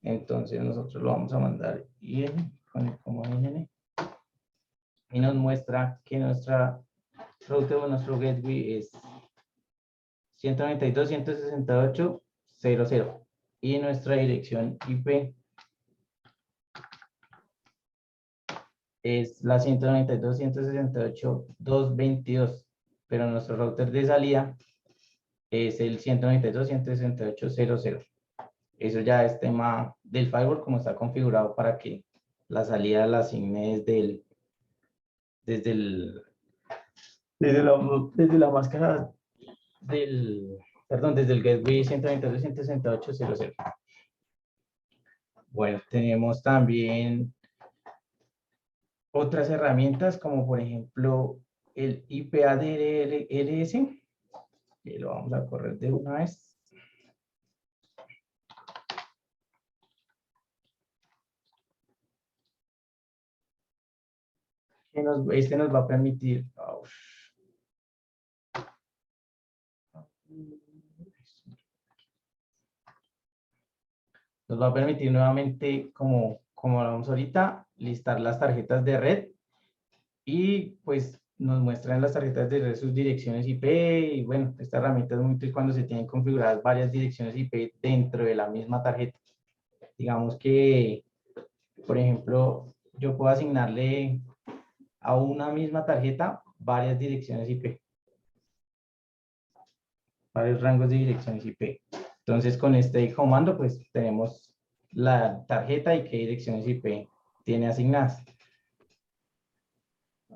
Entonces nosotros lo vamos a mandar IN con el comando IN. Y nos muestra que nuestra router o nuestro gateway es 192.168.0.0 y nuestra dirección IP es la 192.168.222, pero nuestro router de salida es el 192.168.0.0. Eso ya es tema del firewall, como está configurado para que la salida la asigne desde la máscara desde el gateway 192.168.0.0. Bueno, tenemos también otras herramientas como por ejemplo el IPADRS, que lo vamos a correr de una vez. Este nos va a permitir nuevamente, como hablamos ahorita, listar las tarjetas de red y pues nos muestran las tarjetas de red sus direcciones IP y bueno, esta herramienta es muy útil cuando se tienen configuradas varias direcciones IP dentro de la misma tarjeta. Digamos que, por ejemplo, yo puedo asignarle a una misma tarjeta varias direcciones IP, varios rangos de direcciones IP. Entonces, con este comando, pues tenemos la tarjeta y qué direcciones IP tiene asignadas.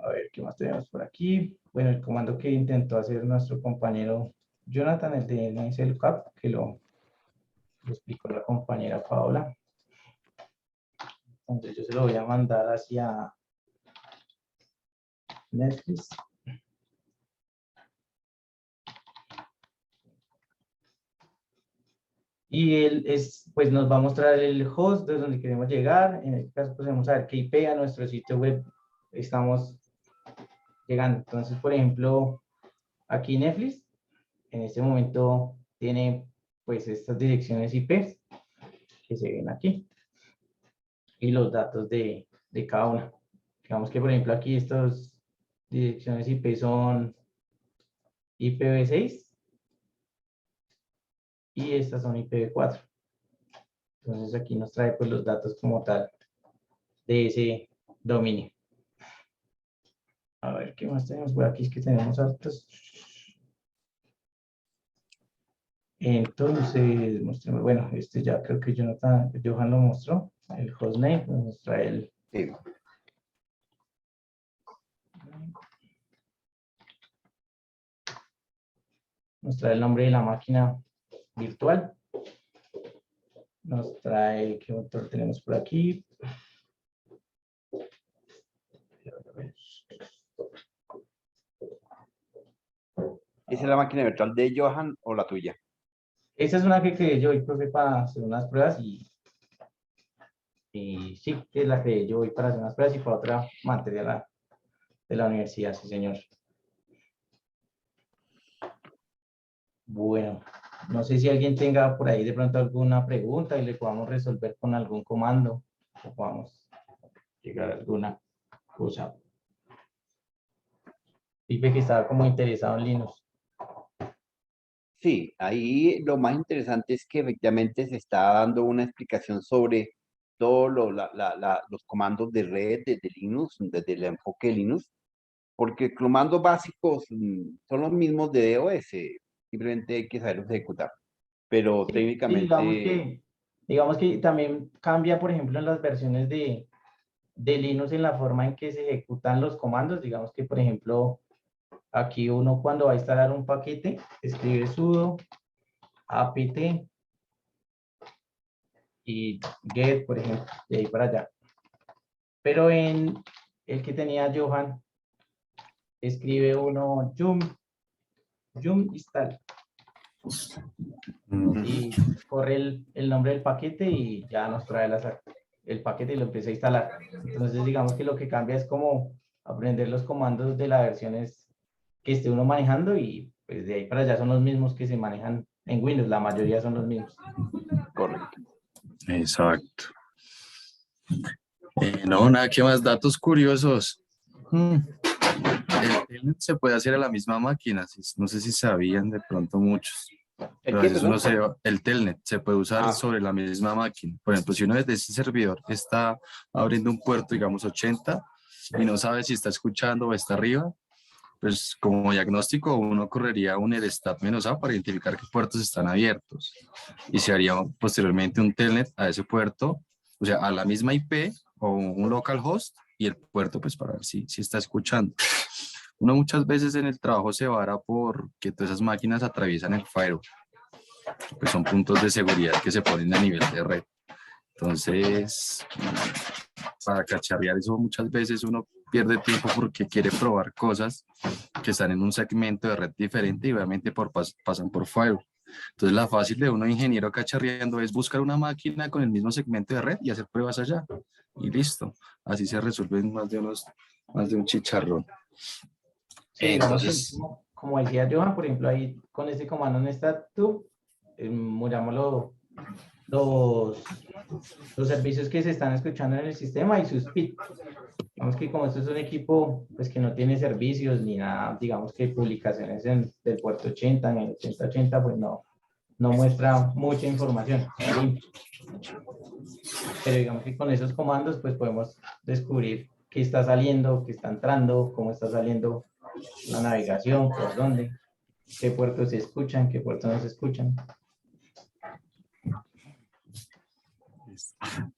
A ver, ¿qué más tenemos por aquí? Bueno, el comando que intentó hacer nuestro compañero Jonathan, el de NSLookup, que lo explicó la compañera Paola. Entonces, yo se lo voy a mandar hacia Netflix. Y él pues nos va a mostrar el host desde donde queremos llegar. En este caso, pues vamos a ver qué IP a nuestro sitio web estamos llegando. Entonces, por ejemplo, aquí Netflix, en este momento tiene pues estas direcciones IP que se ven aquí. Y los datos de cada una. Digamos que, por ejemplo, aquí estas direcciones IP son IPv6 y estas son IPv4. Entonces aquí nos trae pues los datos como tal de ese dominio. A ver, ¿qué más tenemos por aquí? Es que tenemos hartos. Entonces, mostremos, bueno, este ya creo que Johan lo mostró, el hostname, nos trae el... Sí. Nos trae el nombre de la máquina virtual. Nos trae, ¿qué otro tenemos por aquí? ¿Esa es la máquina virtual de Johan o la tuya? Esa es una que creé yo, profe, para hacer unas pruebas y sí, que es la que yo voy para hacer unas pruebas y para otra materia de la universidad, sí, señor. Bueno, no sé si alguien tenga por ahí de pronto alguna pregunta y le podamos resolver con algún comando o podamos llegar a alguna cosa. Pipe que estaba como interesado en Linux. Sí, ahí lo más interesante es que efectivamente se está dando una explicación sobre todos los comandos de red de Linux, desde el enfoque de Linux, porque los comandos básicos son los mismos de DOS, simplemente hay que saberlos ejecutar, pero Sí, técnicamente... digamos que también cambia, por ejemplo, en las versiones de Linux en la forma en que se ejecutan los comandos. Digamos que, por ejemplo, aquí uno cuando va a instalar un paquete, escribe sudo apt y get, por ejemplo, de ahí para allá. Pero en el que tenía Johan, escribe uno yum install y corre el nombre del paquete y ya nos trae el paquete y lo empieza a instalar. Entonces, digamos que lo que cambia es como aprender los comandos de las versiones que esté uno manejando y pues de ahí para allá son los mismos que se manejan en Windows, la mayoría son los mismos. Correcto. Exacto. No, nada, ¿qué más? Datos curiosos. El telnet se puede hacer a la misma máquina, no sé si sabían de pronto muchos. Pero a veces el telnet se puede usar sobre la misma máquina. Por ejemplo, si uno desde ese servidor está abriendo un puerto, digamos 80, y no sabe si está escuchando o está arriba, pues como diagnóstico uno correría un stat-a para identificar qué puertos están abiertos. Y se haría posteriormente un telnet a ese puerto, o sea, a la misma IP o un localhost y el puerto pues para ver si está escuchando. Uno muchas veces en el trabajo se vara porque todas esas máquinas atraviesan el firewall, pues son puntos de seguridad que se ponen a nivel de red. Entonces, para cacharrear eso muchas veces uno pierde tiempo porque quiere probar cosas que están en un segmento de red diferente y obviamente pasan por firewall. Entonces, la fácil de uno ingeniero cacharreando es buscar una máquina con el mismo segmento de red y hacer pruebas allá. Y listo. Así se resuelven más de un chicharrón. Sí, digamos que, Entonces, como decía Johan, por ejemplo, ahí con este comando en StatTube, miramos los servicios que se están escuchando en el sistema y sus PID. Digamos que como esto es un equipo pues, que no tiene servicios ni nada, digamos que publicaciones del puerto 80, en el 8080, pues no muestra mucha información. Pero digamos que con esos comandos pues podemos descubrir qué está saliendo, qué está entrando, cómo está saliendo la navegación, por dónde, qué puertos se escuchan, qué puertos no se escuchan.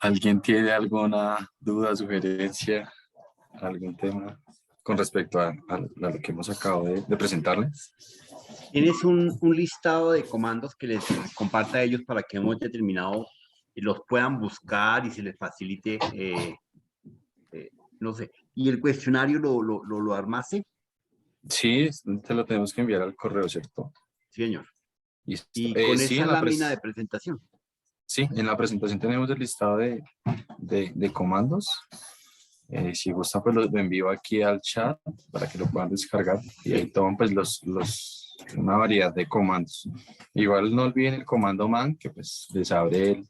¿alguien tiene alguna duda, sugerencia, algún tema con respecto a lo que hemos acabado de presentarles? ¿Tienes un listado de comandos que les comparta a ellos para que hemos determinado y los puedan buscar y se les facilite, no sé, y el cuestionario lo armaste? Sí, te lo tenemos que enviar al correo, ¿cierto? Sí, señor. Y Sí, con esa en la lámina de presentación. Sí, en la presentación tenemos el listado de comandos. Si gustan, pues los envío aquí al chat para que lo puedan descargar. Y ahí toman pues una variedad de comandos. Igual no olviden el comando man, que pues les abre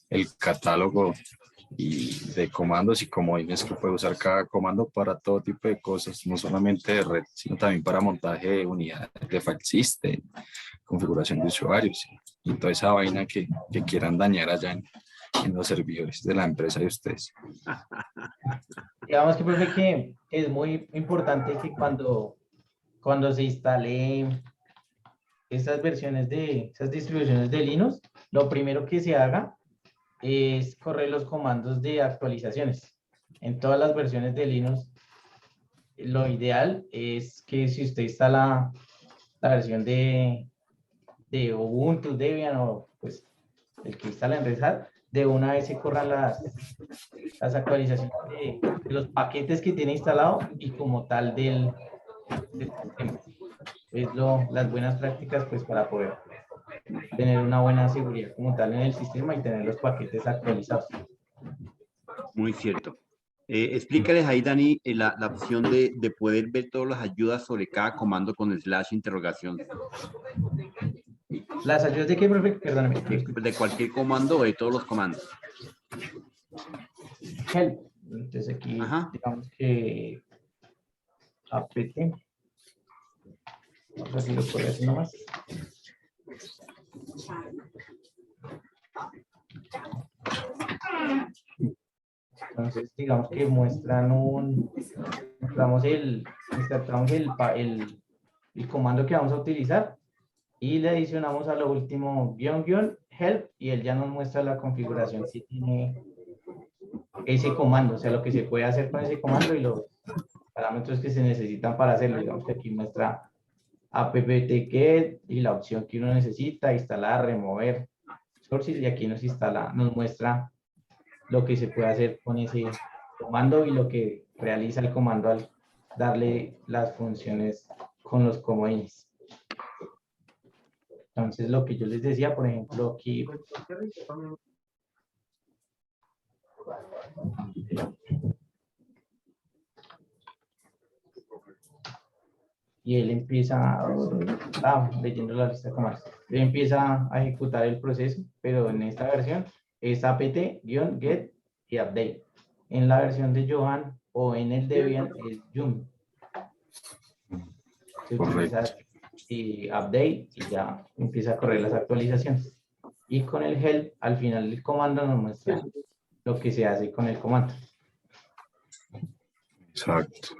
el catálogo y de comandos y comodines que puede usar cada comando para todo tipo de cosas, no solamente de red, sino también para montaje de unidades de file system, configuración de usuarios y toda esa vaina que quieran dañar allá en los servidores de la empresa de ustedes. Digamos que, profe, que es muy importante que cuando se instale estas versiones esas distribuciones de Linux, lo primero que se haga es correr los comandos de actualizaciones. En todas las versiones de Linux, lo ideal es que si usted instala la versión de Ubuntu, Debian o pues el que instala en Red Hat, de una vez se corran las actualizaciones de los paquetes que tiene instalado y como tal del sistema. Es las buenas prácticas pues para poder tener una buena seguridad como tal en el sistema y tener los paquetes actualizados. Muy cierto. Explícales ahí, Dani, la opción de poder ver todas las ayudas sobre cada comando con el / interrogación. ¿Las ayudas de qué, profe? Perdóname. De cualquier comando o de todos los comandos. Help. Entonces aquí, Ajá. digamos que apt. Vamos a ver si lo puedo hacer nomás. Entonces, digamos que mostramos el comando que vamos a utilizar y le adicionamos a lo último help y él ya nos muestra la configuración que tiene ese comando, o sea, lo que se puede hacer con ese comando y los parámetros que se necesitan para hacerlo. Digamos que aquí muestra apt-get y la opción que uno necesita, instalar, remover sources, y aquí nos muestra lo que se puede hacer con ese comando y lo que realiza el comando al darle las funciones con los comodines. Entonces, lo que yo les decía, por ejemplo, aquí y él empieza leyendo la lista de comandos. Él empieza a ejecutar el proceso, pero en esta versión es apt-get y update. En la versión de Johan o en el Debian es yum. Se utiliza update y ya empieza a correr las actualizaciones. Y con el help, al final del comando nos muestra lo que se hace con el comando. Exacto.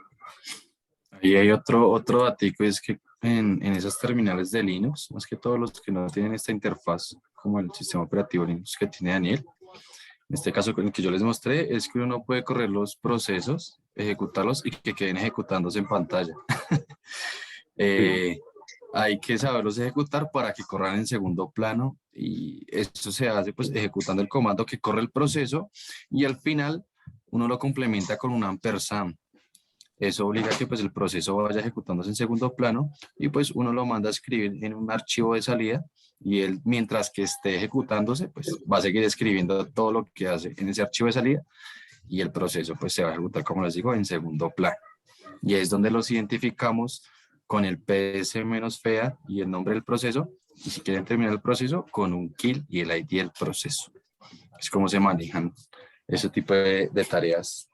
Y hay otro datico, es que en esas terminales de Linux, más que todos los que no tienen esta interfaz, como el sistema operativo Linux que tiene Daniel, en este caso con el que yo les mostré, es que uno puede correr los procesos, ejecutarlos y que queden ejecutándose en pantalla. Hay que saberlos ejecutar para que corran en segundo plano y esto se hace pues ejecutando el comando que corre el proceso y al final uno lo complementa con un ampersand. Eso obliga a que pues el proceso vaya ejecutándose en segundo plano y pues uno lo manda a escribir en un archivo de salida y él mientras que esté ejecutándose pues va a seguir escribiendo todo lo que hace en ese archivo de salida y el proceso pues se va a ejecutar, como les digo, en segundo plano. Y es donde los identificamos con el ps-fea y el nombre del proceso, y si quieren terminar el proceso con un kill y el ID del proceso. Es como se manejan ese tipo de tareas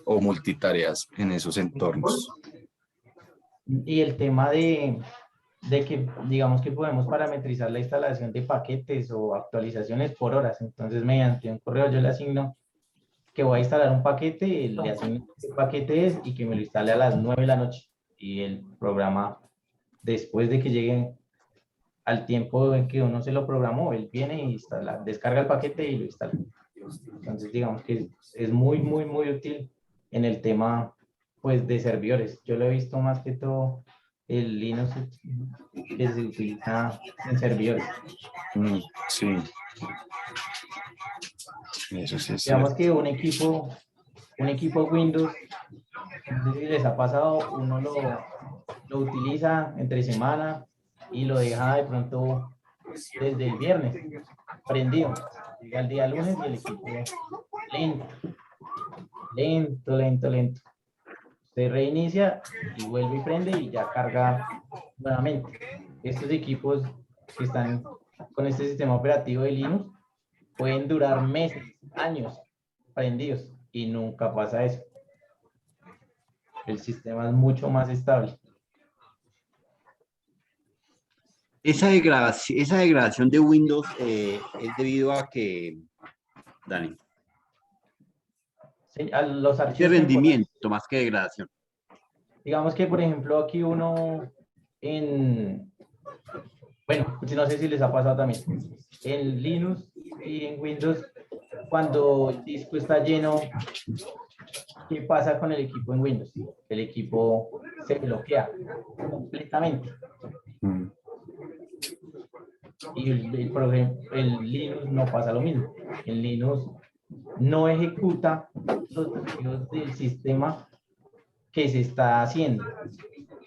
o multitareas en esos entornos. Y el tema de que digamos que podemos parametrizar la instalación de paquetes o actualizaciones por horas. Entonces, mediante un correo yo le asigno que voy a instalar un paquete, le asigno qué paquete es y que me lo instale a las 9 de la noche. Y el programa, después de que llegue al tiempo en que uno se lo programó, él viene y descarga el paquete y lo instala. Entonces, digamos que es muy, muy, muy útil en el tema pues de servidores. Yo lo he visto más que todo el Linux que se utiliza en servidores. Sí. Eso sí es Digamos cierto. que un equipo Windows, no sé si les ha pasado, uno lo utiliza entre semana y lo deja de pronto desde el viernes prendido. Llega el día lunes y el equipo lento. Se reinicia y vuelve y prende y ya carga nuevamente. Estos equipos que están con este sistema operativo de Linux pueden durar meses, años, prendidos y nunca pasa eso. El sistema es mucho más estable. Esa degradación de Windows es debido a que, Dani, Sí, a los de archivos rendimiento más que degradación. digamos que, por ejemplo, aquí uno bueno, no sé si les ha pasado también, en Linux y en Windows, cuando el disco está lleno, ¿qué pasa con el equipo en Windows? El equipo se bloquea completamente. Mm. Y el Linux no pasa lo mismo. En Linux no ejecuta los desafíos del sistema que se está haciendo,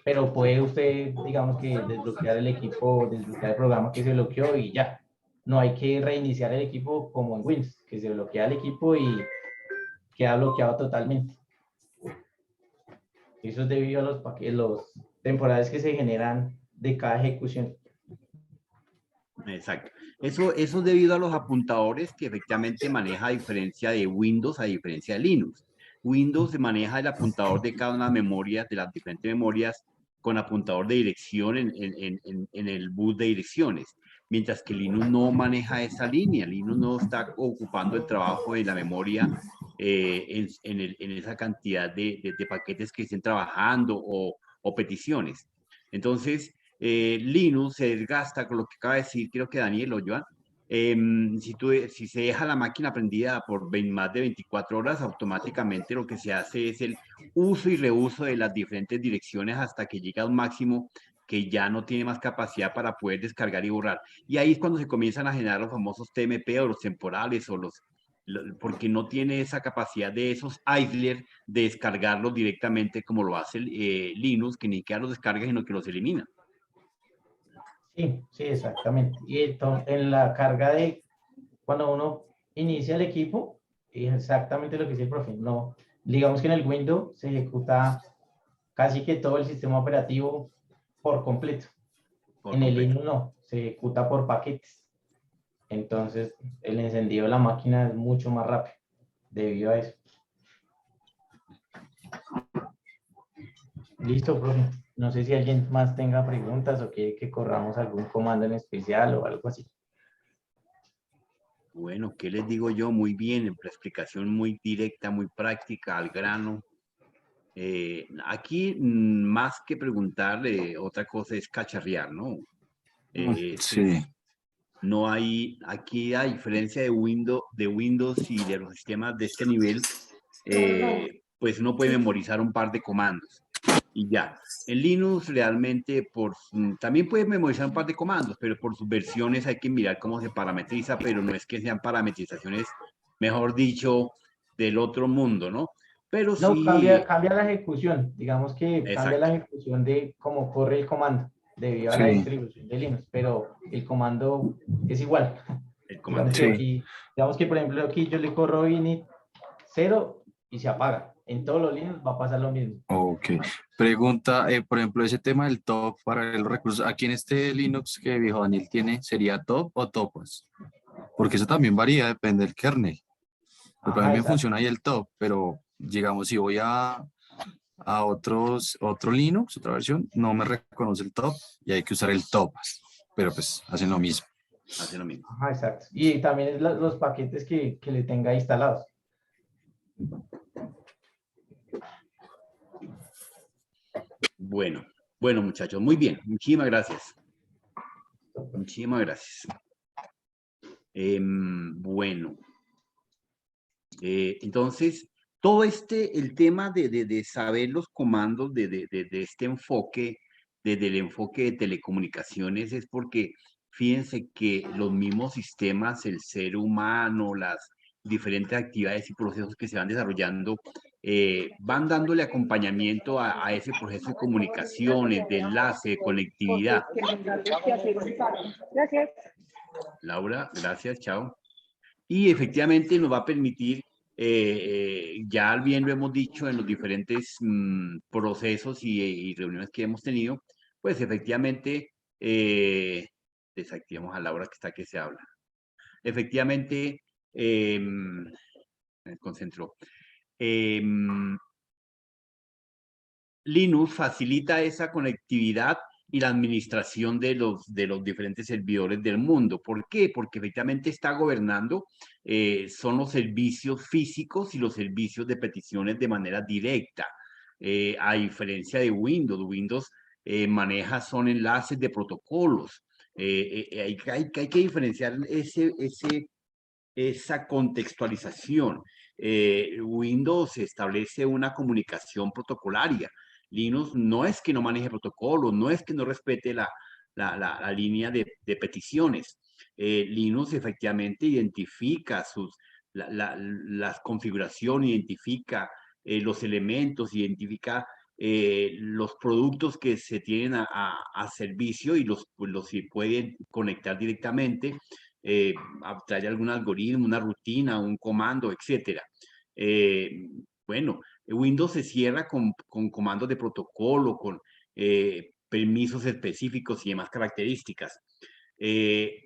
pero puede usted, digamos que desbloquear el equipo, desbloquear el programa que se bloqueó y ya. No hay que reiniciar el equipo como en Windows, que se bloquea el equipo y queda bloqueado totalmente. Eso es debido a los temporales que se generan de cada ejecución. Exacto. Eso es debido a los apuntadores que efectivamente maneja a diferencia de Windows, a diferencia de Linux. Windows se maneja el apuntador de cada una de las memorias, de las diferentes memorias, con apuntador de dirección en el bus de direcciones, mientras que Linux no maneja esa línea. Linux no está ocupando el trabajo de la memoria en esa cantidad de paquetes que estén trabajando o peticiones. Entonces, Linux se desgasta con lo que acaba de decir, creo que Daniel o Joan. Si se deja la máquina prendida por más de 24 horas, automáticamente lo que se hace es el uso y reuso de las diferentes direcciones hasta que llega a un máximo que ya no tiene más capacidad para poder descargar y borrar. Y ahí es cuando se comienzan a generar los famosos TMP o los temporales porque no tiene esa capacidad de esos idler de descargarlos directamente como lo hace Linux, que ni siquiera los descarga, sino que los elimina. Sí, sí, exactamente. Y entonces, en la carga de cuando uno inicia el equipo, es exactamente lo que dice el profe. No, digamos que en el Windows se ejecuta casi que todo el sistema operativo por completo. En el Linux no, se ejecuta por paquetes. Entonces, el encendido de la máquina es mucho más rápido debido a eso. Listo, profe. No sé si alguien más tenga preguntas o quiere que corramos algún comando en especial o algo así. Bueno, ¿qué les digo yo? Muy bien, la explicación muy directa, muy práctica, al grano. Aquí, más que preguntarle, otra cosa es cacharrear, ¿no? Sí. No hay, aquí a diferencia de Windows y de los sistemas de este nivel, pues uno puede memorizar un par de comandos y ya. En Linux realmente también puede memorizar un par de comandos, pero por sus versiones hay que mirar cómo se parametriza, pero no es que sean parametrizaciones, mejor dicho, del otro mundo, ¿no? Pero No, sí, cambia la ejecución. Digamos que cambia exacto, la ejecución de cómo corre el comando debido a la Sí, distribución de Linux, pero el comando es igual. el comando. Digamos que por ejemplo aquí yo le corro init 0 y se apaga. En todos los Linux va a pasar lo mismo. ok. Pregunta, por ejemplo, ese tema del top para los recursos, aquí en este Linux que viejo Daniel tiene, ¿sería top o topas? Porque eso también varía, depende del kernel. Porque a mí Ajá, me exacto. funciona ahí el top, pero digamos, si voy a otro Linux, otra versión, no me reconoce el top y hay que usar el topas, pero pues hacen lo mismo. Hace lo mismo. Ajá, exacto. Y también es los paquetes que le tenga instalados. Bueno, bueno, muchachos, muy bien. Muchísimas gracias. Muchísimas gracias. Bueno, entonces, todo el tema de saber los comandos de este enfoque, desde el enfoque de telecomunicaciones, es porque fíjense que los mismos sistemas, el ser humano, las diferentes actividades y procesos que se van desarrollando, van dándole acompañamiento a ese proceso de comunicaciones, de enlace, de conectividad. Gracias. Laura, gracias, chao. Y efectivamente nos va a permitir, ya bien lo hemos dicho en los diferentes procesos y reuniones que hemos tenido, pues efectivamente, desactivamos a Laura que está que se habla. Efectivamente, concentró. Linux facilita esa conectividad y la administración de los diferentes servidores del mundo. ¿Por qué? Porque efectivamente está gobernando, son los servicios físicos y los servicios de peticiones de manera directa. A diferencia de Windows maneja son enlaces de protocolos. Hay que diferenciar esa contextualización. Windows establece una comunicación protocolaria. Linux no es que no maneje protocolos, no es que no respete la línea de peticiones. Linux efectivamente identifica las configuraciones, identifica los elementos, identifica los productos que se tienen a servicio y los pueden conectar directamente, trae algún algoritmo, una rutina, un comando, etcétera. Bueno, Windows se cierra con comandos de protocolo, con permisos específicos y demás características.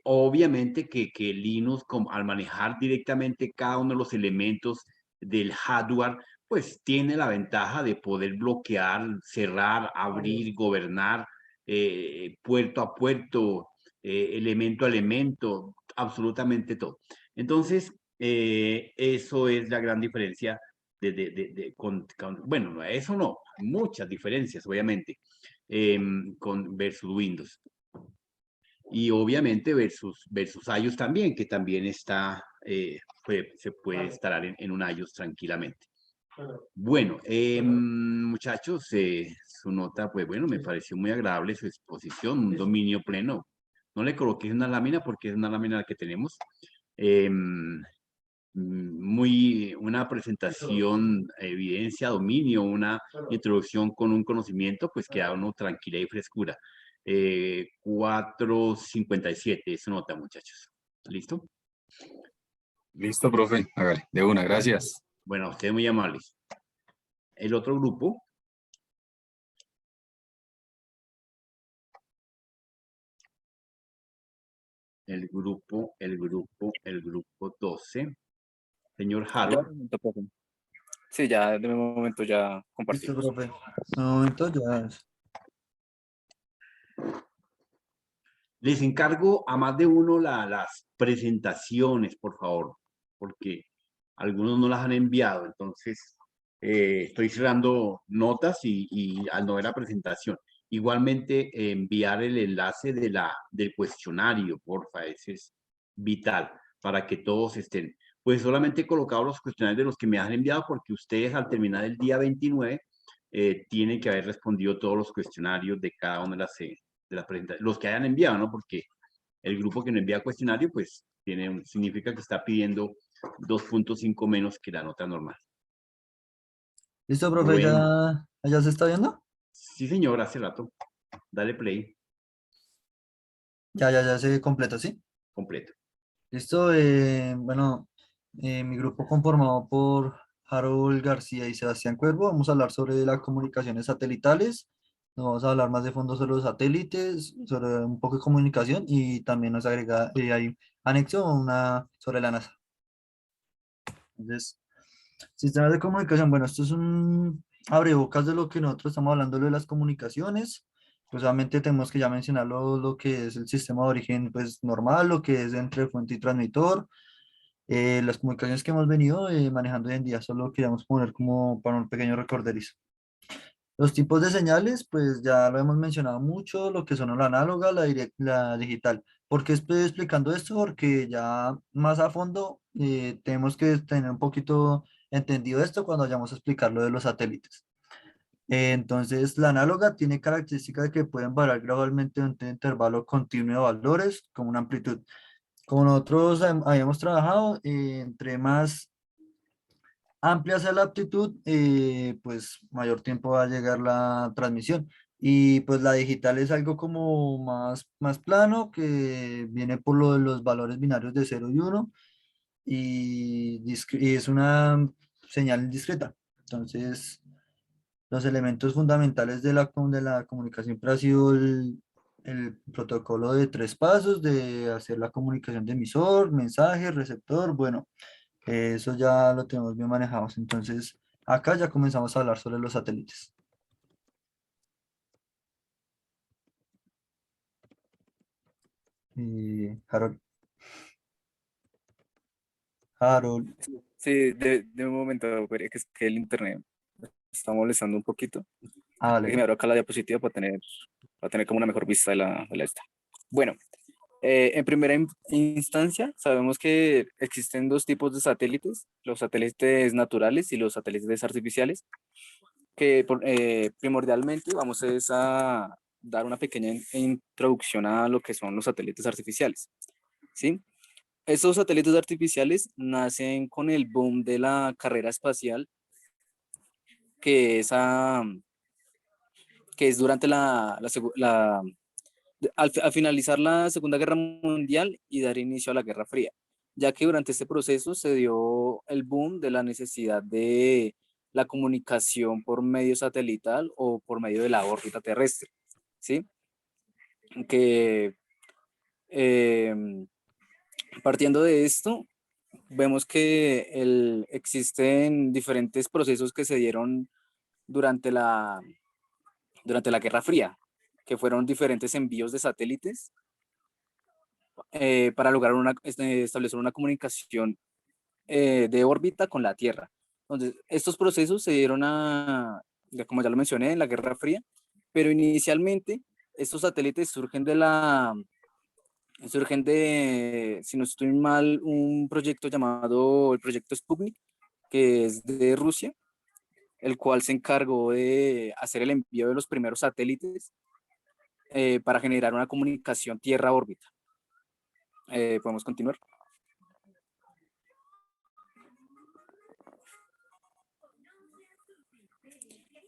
Obviamente que Linux, al manejar directamente cada uno de los elementos del hardware, pues tiene la ventaja de poder bloquear, cerrar, abrir, gobernar puerto a puerto, elemento a elemento, absolutamente todo. Entonces, eso es la gran diferencia bueno, eso no, muchas diferencias, obviamente, versus Windows. Y obviamente versus iOS también, que también está, se puede instalar en un iOS tranquilamente. Bueno, muchachos, su nota, pues bueno, me pareció muy agradable su exposición, un dominio pleno. No le coloqué una lámina porque es una lámina que tenemos. Una presentación, evidencia, dominio, una introducción con un conocimiento, pues queda uno tranquila y frescura. 4:57, es su nota, muchachos. ¿Listo? Listo, profe. Hágale, de una, gracias. Bueno, ustedes muy amables. El otro grupo. El grupo 12. Señor Harold. Sí, ya de momento ya compartimos. Listo, profe. De momento ya. Les encargo a más de uno las presentaciones, por favor, porque algunos no las han enviado. Entonces, estoy cerrando notas y al no ver la presentación. Igualmente, enviar el enlace del cuestionario, porfa, ese es vital para que todos estén. Pues solamente he colocado los cuestionarios de los que me han enviado porque ustedes al terminar el día 29 tienen que haber respondido todos los cuestionarios de cada una de las presentaciones, los que hayan enviado, ¿no? Porque el grupo que no envía cuestionario, pues significa que está pidiendo 2.5 menos que la nota normal. Listo, profe, Bueno. ¿ya se está viendo? Sí, señor, hace rato. Dale play. Ya se completa, ¿sí? Completo. Listo, bueno, mi grupo conformado por Harold García y Sebastián Cuervo, vamos a hablar sobre las comunicaciones satelitales, nos vamos a hablar más de fondo sobre los satélites, sobre un poco de comunicación y también nos agrega, hay anexo sobre la NASA. Entonces, sistemas de comunicación, bueno, esto es un abrebocas de lo que nosotros estamos hablando de las comunicaciones. Pues obviamente tenemos que ya mencionar lo que es el sistema de origen pues normal, lo que es entre fuente y transmisor, las comunicaciones que hemos venido manejando hoy en día, solo queríamos poner como para un pequeño recorderizo. Los tipos de señales, pues ya lo hemos mencionado mucho, lo que son la análoga, la digital. ¿Por qué estoy explicando esto? Porque ya más a fondo tenemos que tener un poquito entendido esto cuando vayamos a explicar lo de los satélites. Entonces, la análoga tiene características de que pueden variar gradualmente en un intervalo continuo de valores con una amplitud. Como nosotros habíamos trabajado, entre más amplia sea la aptitud, pues mayor tiempo va a llegar la transmisión. Y pues la digital es algo como más plano, que viene por lo de los valores binarios de 0 y 1 y es una señal discreta. Entonces, los elementos fundamentales de la comunicación siempre ha sido el protocolo de 3 pasos, de hacer la comunicación de emisor, mensaje, receptor, bueno. Eso ya lo tenemos bien manejado. Entonces, acá ya comenzamos a hablar sobre los satélites. Harold. Harold. Sí, de un momento, pero es que el internet me está molestando un poquito. Ah, vale. Déjeme abrir acá la diapositiva para tener como una mejor vista de la esta. Bueno, en primera instancia, sabemos que existen dos tipos de satélites, los satélites naturales y los satélites artificiales, que primordialmente vamos es a dar una pequeña introducción a lo que son los satélites artificiales, ¿sí? Estos satélites artificiales nacen con el boom de la carrera espacial, que es, que es durante al finalizar la Segunda Guerra Mundial y dar inicio a la Guerra Fría, ya que durante este proceso se dio el boom de la necesidad de la comunicación por medio satelital o por medio de la órbita terrestre, ¿sí? Que partiendo de esto, vemos que existen diferentes procesos que se dieron durante durante la Guerra Fría, que fueron diferentes envíos de satélites para lograr establecer una comunicación de órbita con la Tierra. Entonces, estos procesos se dieron como ya lo mencioné, en la Guerra Fría, pero inicialmente estos satélites surgen de, si no estoy mal, un proyecto llamado el proyecto Sputnik, que es de Rusia, el cual se encargó de hacer el envío de los primeros satélites para generar una comunicación Tierra-órbita. ¿Podemos continuar?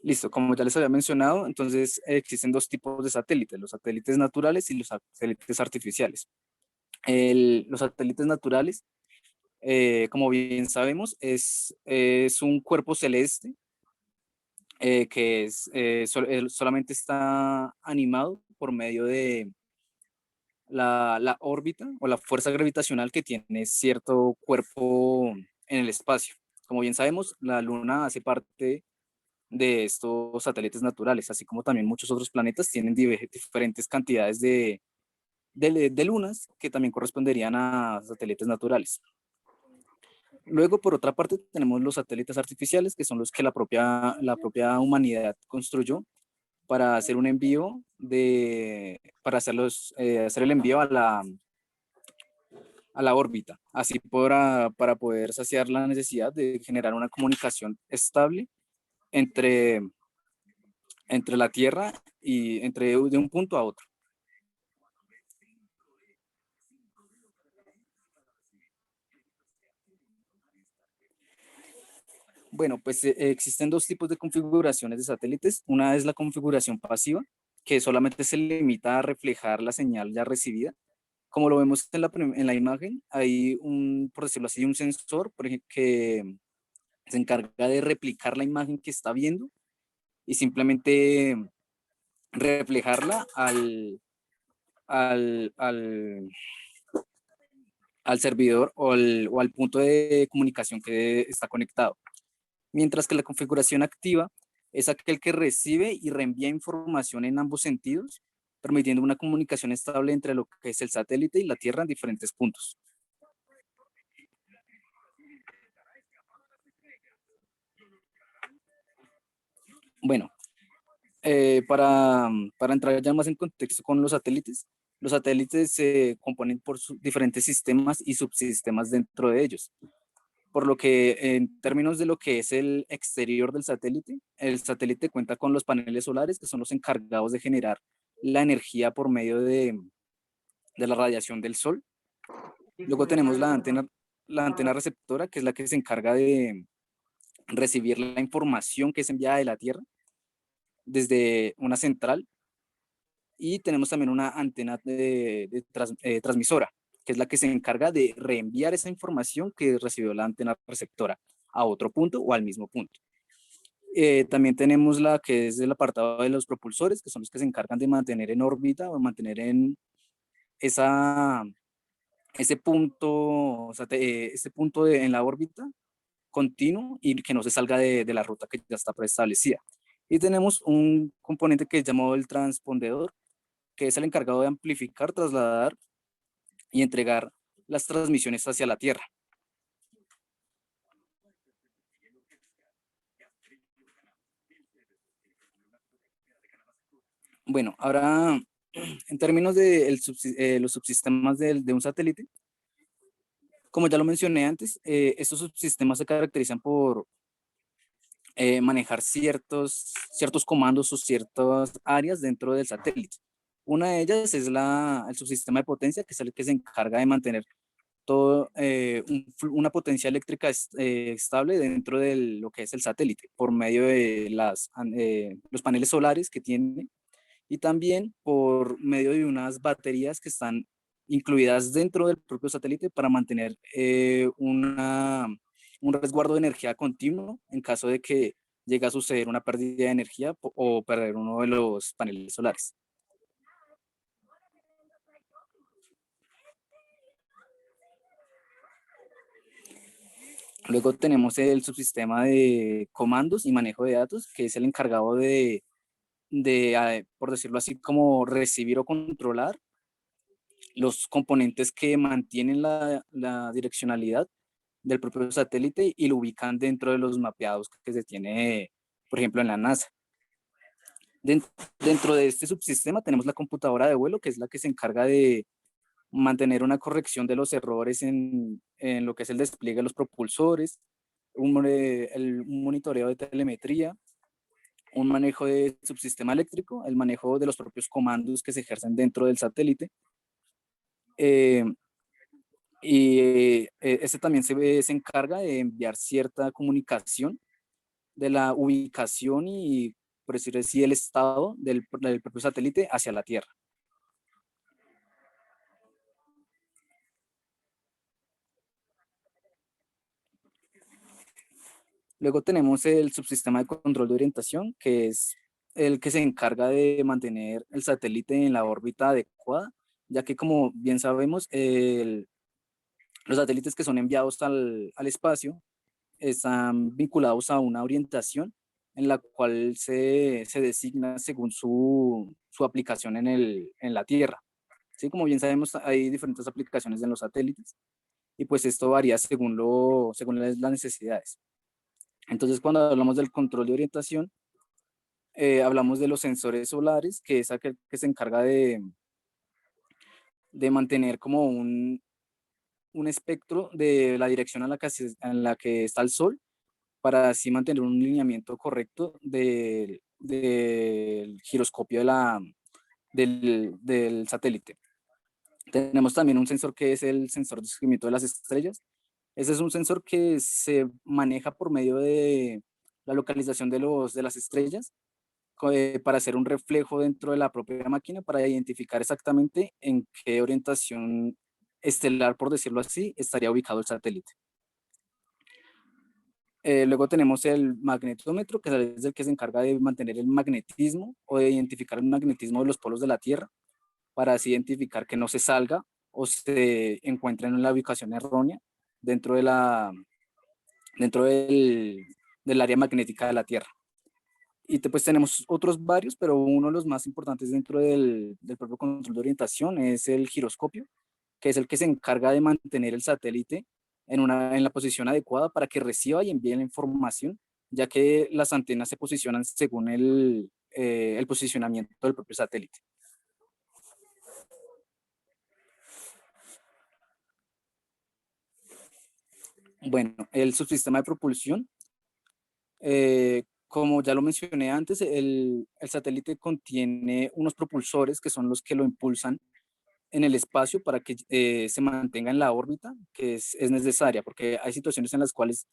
Listo, como ya les había mencionado, entonces existen dos tipos de satélites, los satélites naturales y los satélites artificiales. Los satélites naturales, como bien sabemos, es un cuerpo celeste que solamente está animado por medio de la órbita o la fuerza gravitacional que tiene cierto cuerpo en el espacio. Como bien sabemos, la Luna hace parte de estos satélites naturales, así como también muchos otros planetas tienen diferentes cantidades de lunas que también corresponderían a satélites naturales. Luego, por otra parte, tenemos los satélites artificiales, que son los que la propia humanidad construyó para hacer un envío para hacer el envío a la órbita, así para poder saciar la necesidad de generar una comunicación estable entre la Tierra y de un punto a otro. Bueno, pues existen dos tipos de configuraciones de satélites. Una es la configuración pasiva, que solamente se limita a reflejar la señal ya recibida. Como lo vemos en la imagen, hay por decirlo así, un sensor, por ejemplo, que se encarga de replicar la imagen que está viendo y simplemente reflejarla al, al, al servidor o al punto de comunicación que está conectado. Mientras que la configuración activa es aquel que recibe y reenvía información en ambos sentidos, permitiendo una comunicación estable entre lo que es el satélite y la Tierra en diferentes puntos. Bueno, para entrar ya más en contexto con los satélites se componen por diferentes sistemas y subsistemas dentro de ellos. Por lo que en términos de lo que es el exterior del satélite, el satélite cuenta con los paneles solares, que son los encargados de generar la energía por medio de la radiación del sol. Luego tenemos la antena receptora, que es la que se encarga de recibir la información que es enviada de la Tierra desde una central. Y tenemos también una antena transmisora, que es la que se encarga de reenviar esa información que recibió la antena receptora a otro punto o al mismo punto. También tenemos la que es el apartado de los propulsores, que son los que se encargan de mantener en órbita o mantener en esa ese punto, en la órbita continuo y que no se salga de la ruta que ya está preestablecida. Y tenemos un componente que es llamado el transpondedor, que es el encargado de amplificar, trasladar y entregar las transmisiones hacia la Tierra. Bueno, ahora en términos de los subsistemas de un satélite, como ya lo mencioné antes, estos subsistemas se caracterizan por manejar ciertos comandos o ciertas áreas dentro del satélite. Una de ellas es el subsistema de potencia, que es el que se encarga de mantener todo, una potencia eléctrica estable dentro de lo que es el satélite, por medio de los paneles solares que tiene y también por medio de unas baterías que están incluidas dentro del propio satélite para mantener un resguardo de energía continuo en caso de que llegue a suceder una pérdida de energía o perder uno de los paneles solares. Luego tenemos el subsistema de comandos y manejo de datos, que es el encargado por decirlo así, como recibir o controlar los componentes que mantienen la direccionalidad del propio satélite y lo ubican dentro de los mapeados que se tiene, por ejemplo, en la NASA. Dentro de este subsistema tenemos la computadora de vuelo, que es la que se encarga de mantener una corrección de los errores en lo que es el despliegue de los propulsores, un monitoreo de telemetría, un manejo de subsistema eléctrico, el manejo de los propios comandos que se ejercen dentro del satélite. Este también se encarga de enviar cierta comunicación de la ubicación y, por decirlo así, el estado del propio satélite hacia la Tierra. Luego tenemos el subsistema de control de orientación, que es el que se encarga de mantener el satélite en la órbita adecuada, ya que, como bien sabemos, los satélites que son enviados al espacio están vinculados a una orientación en la cual se designa según su aplicación en la Tierra. ¿Sí? Como bien sabemos, hay diferentes aplicaciones en los satélites y pues esto varía según las necesidades. Entonces, cuando hablamos del control de orientación, hablamos de los sensores solares, que es aquel que se encarga de mantener como un espectro de la dirección en la que está el Sol, para así mantener un lineamiento correcto del giroscopio del satélite. Tenemos también un sensor que es el sensor de seguimiento de las estrellas. Ese es un sensor que se maneja por medio de la localización de las estrellas para hacer un reflejo dentro de la propia máquina para identificar exactamente en qué orientación estelar, por decirlo así, estaría ubicado el satélite. Luego tenemos el magnetómetro, que es el que se encarga de mantener el magnetismo o de identificar el magnetismo de los polos de la Tierra para así identificar que no se salga o se encuentre en la ubicación errónea dentro del área magnética de la Tierra. Y pues tenemos otros varios, pero uno de los más importantes dentro del propio control de orientación es el giroscopio, que es el que se encarga de mantener el satélite en la posición adecuada para que reciba y envíe la información, ya que las antenas se posicionan según el posicionamiento del propio satélite. Bueno, el subsistema de propulsión, como ya lo mencioné antes, el satélite contiene unos propulsores que son los que lo impulsan en el espacio para que se mantenga en la órbita, que es necesaria, porque hay situaciones en las cuales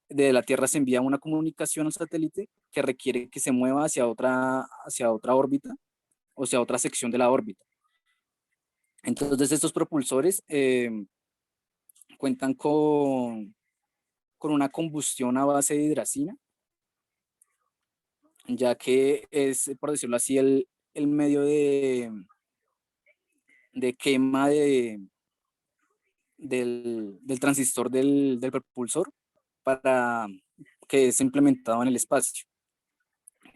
de la Tierra se envía una comunicación al satélite que requiere que se mueva hacia otra órbita o hacia otra sección de la órbita. Entonces estos propulsores cuentan con una combustión a base de hidracina, ya que es, por decirlo así, el medio de quema del transistor del propulsor para que es implementado en el espacio.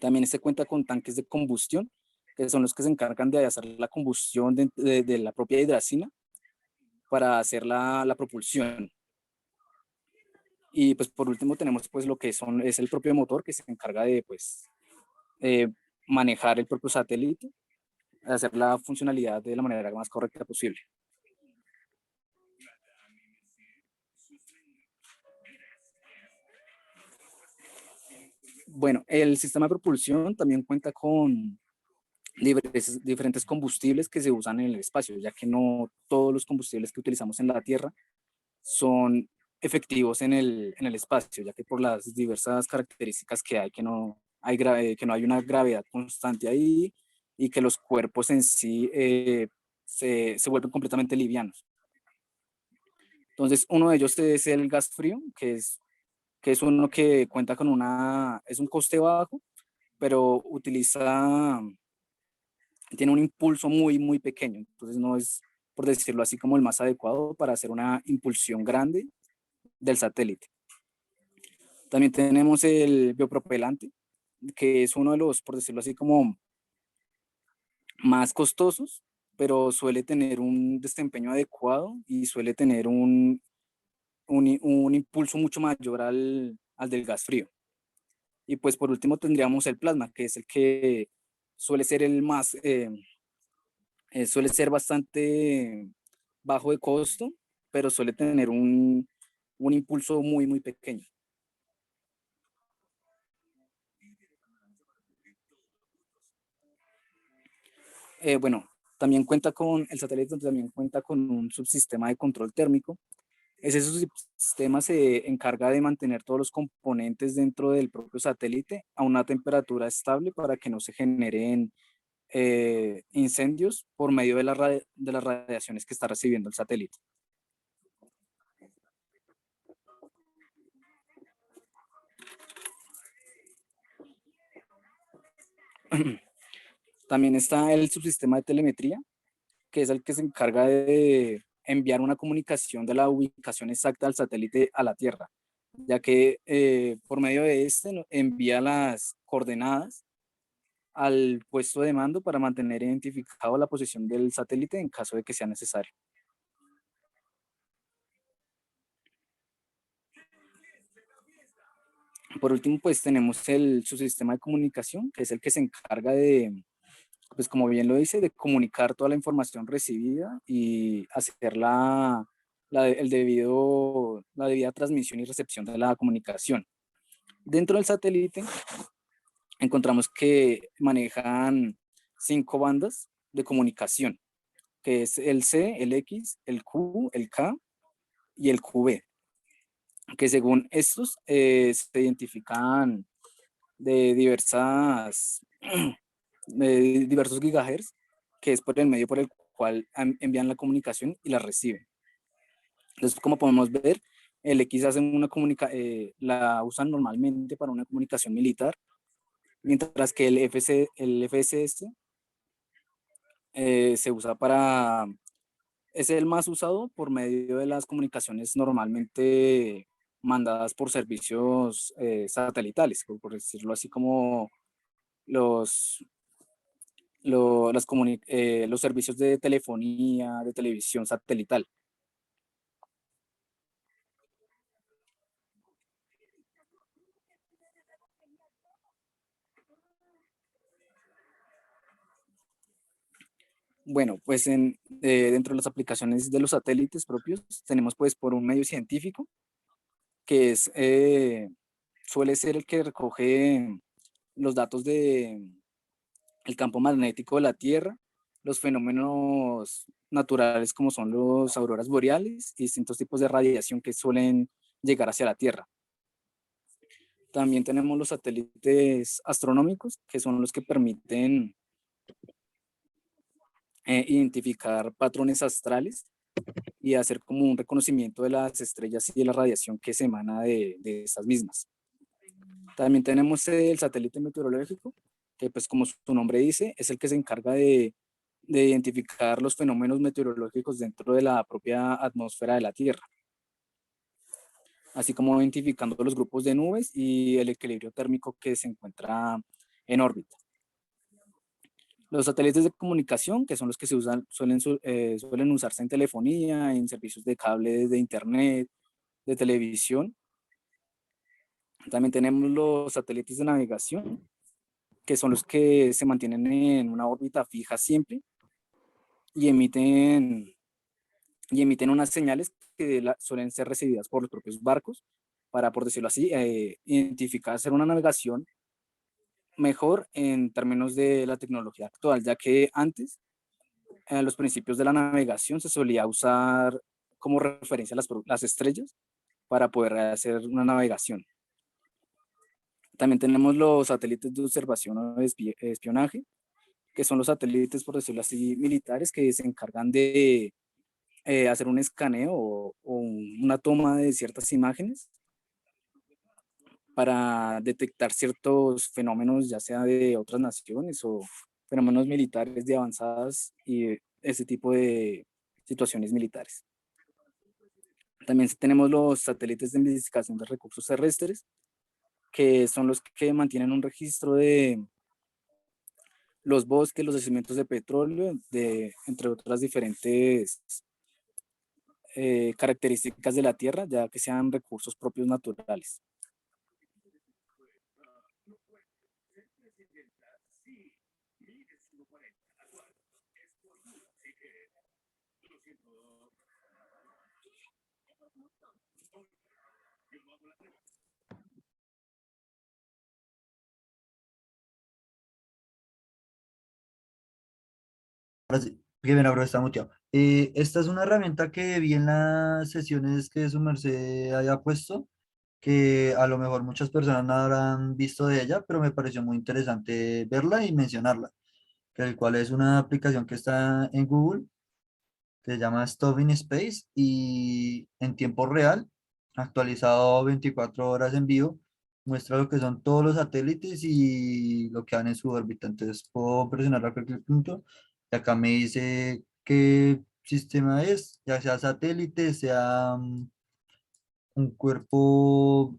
También este cuenta con tanques de combustión, que son los que se encargan de hacer la combustión de la propia hidracina para hacer la propulsión. Y pues por último tenemos pues lo que es el propio motor, que se encarga de pues manejar el propio satélite, hacer la funcionalidad de la manera más correcta posible. Bueno, el sistema de propulsión también cuenta con diferentes combustibles que se usan en el espacio, ya que no todos los combustibles que utilizamos en la Tierra son efectivos en el espacio, ya que por las diversas características que hay, que no hay una gravedad constante ahí y que los cuerpos en sí se vuelven completamente livianos. Entonces, uno de ellos es el gas frío, que es uno que cuenta con es un coste bajo, pero tiene un impulso muy, muy pequeño. Entonces no es, por decirlo así, como el más adecuado para hacer una impulsión grande del satélite. También tenemos el biopropelante, que es uno de los, por decirlo así, como más costosos, pero suele tener un desempeño adecuado y suele tener un impulso mucho mayor al del gas frío. Y pues por último tendríamos el plasma, que es el que suele ser el más, suele ser bastante bajo de costo, pero suele tener un impulso muy, muy pequeño. Bueno, el satélite también cuenta con un subsistema de control térmico. Ese subsistema se encarga de mantener todos los componentes dentro del propio satélite a una temperatura estable para que no se generen incendios por medio de las radiaciones que está recibiendo el satélite. También está el subsistema de telemetría, que es el que se encarga de enviar una comunicación de la ubicación exacta del satélite a la Tierra, ya que por medio de este envía las coordenadas al puesto de mando para mantener identificado la posición del satélite en caso de que sea necesario. Por último, pues tenemos el subsistema de comunicación, que es el que se encarga de, pues como bien lo dice, de comunicar toda la información recibida y hacer la debida transmisión y recepción de la comunicación. Dentro del satélite encontramos que manejan 5 bandas de comunicación, que es el C, el X, el Q, el K y el QB, que según estos se identifican de diversos gigahertz, que es por el medio por el cual envían la comunicación y la reciben. Entonces, como podemos ver, el X la usan normalmente para una comunicación militar, mientras que el FSS se usa es el más usado por medio de las comunicaciones normalmente mandadas por servicios satelitales, por decirlo así, como los servicios de telefonía, de televisión satelital. Bueno, pues dentro de las aplicaciones de los satélites propios tenemos pues por un medio científico, que suele ser el que recoge los datos del campo magnético de la Tierra, los fenómenos naturales como son las auroras boreales y distintos tipos de radiación que suelen llegar hacia la Tierra. También tenemos los satélites astronómicos, que son los que permiten identificar patrones astrales y hacer como un reconocimiento de las estrellas y de la radiación que se emana de estas mismas. También tenemos el satélite meteorológico, que pues como su nombre dice, es el que se encarga de de identificar los fenómenos meteorológicos dentro de la propia atmósfera de la Tierra, así como identificando los grupos de nubes y el equilibrio térmico que se encuentra en órbita. Los satélites de comunicación, que son los que se usan, suelen usarse en telefonía, en servicios de cable de internet, de televisión. También tenemos los satélites de navegación, que son los que se mantienen en una órbita fija siempre y emiten unas señales que suelen ser recibidas por los propios barcos para, por decirlo así, identificar, hacer una navegación mejor en términos de la tecnología actual, ya que antes, a los principios de la navegación, se solía usar como referencia las estrellas para poder hacer una navegación. También tenemos los satélites de observación o de espionaje, que son los satélites, por decirlo así, militares, que se encargan de hacer un escaneo o una toma de ciertas imágenes para detectar ciertos fenómenos, ya sea de otras naciones o fenómenos militares de avanzadas y ese tipo de situaciones militares. También tenemos los satélites de investigación de recursos terrestres, que son los que mantienen un registro de los bosques, los yacimientos de petróleo, entre otras diferentes características de la Tierra, ya que sean recursos propios naturales. Ahora sí, qué bien, bro, está muteado. Esta es una herramienta que vi en las sesiones que su merced haya puesto, que a lo mejor muchas personas no habrán visto de ella, pero me pareció muy interesante verla y mencionarla, que el cual es una aplicación que está en Google, que se llama Stop in Space y en tiempo real, actualizado 24 horas en vivo, muestra lo que son todos los satélites y lo que dan en su órbita. Entonces puedo presionar a cualquier punto y acá me dice qué sistema es, ya sea satélite, sea un cuerpo,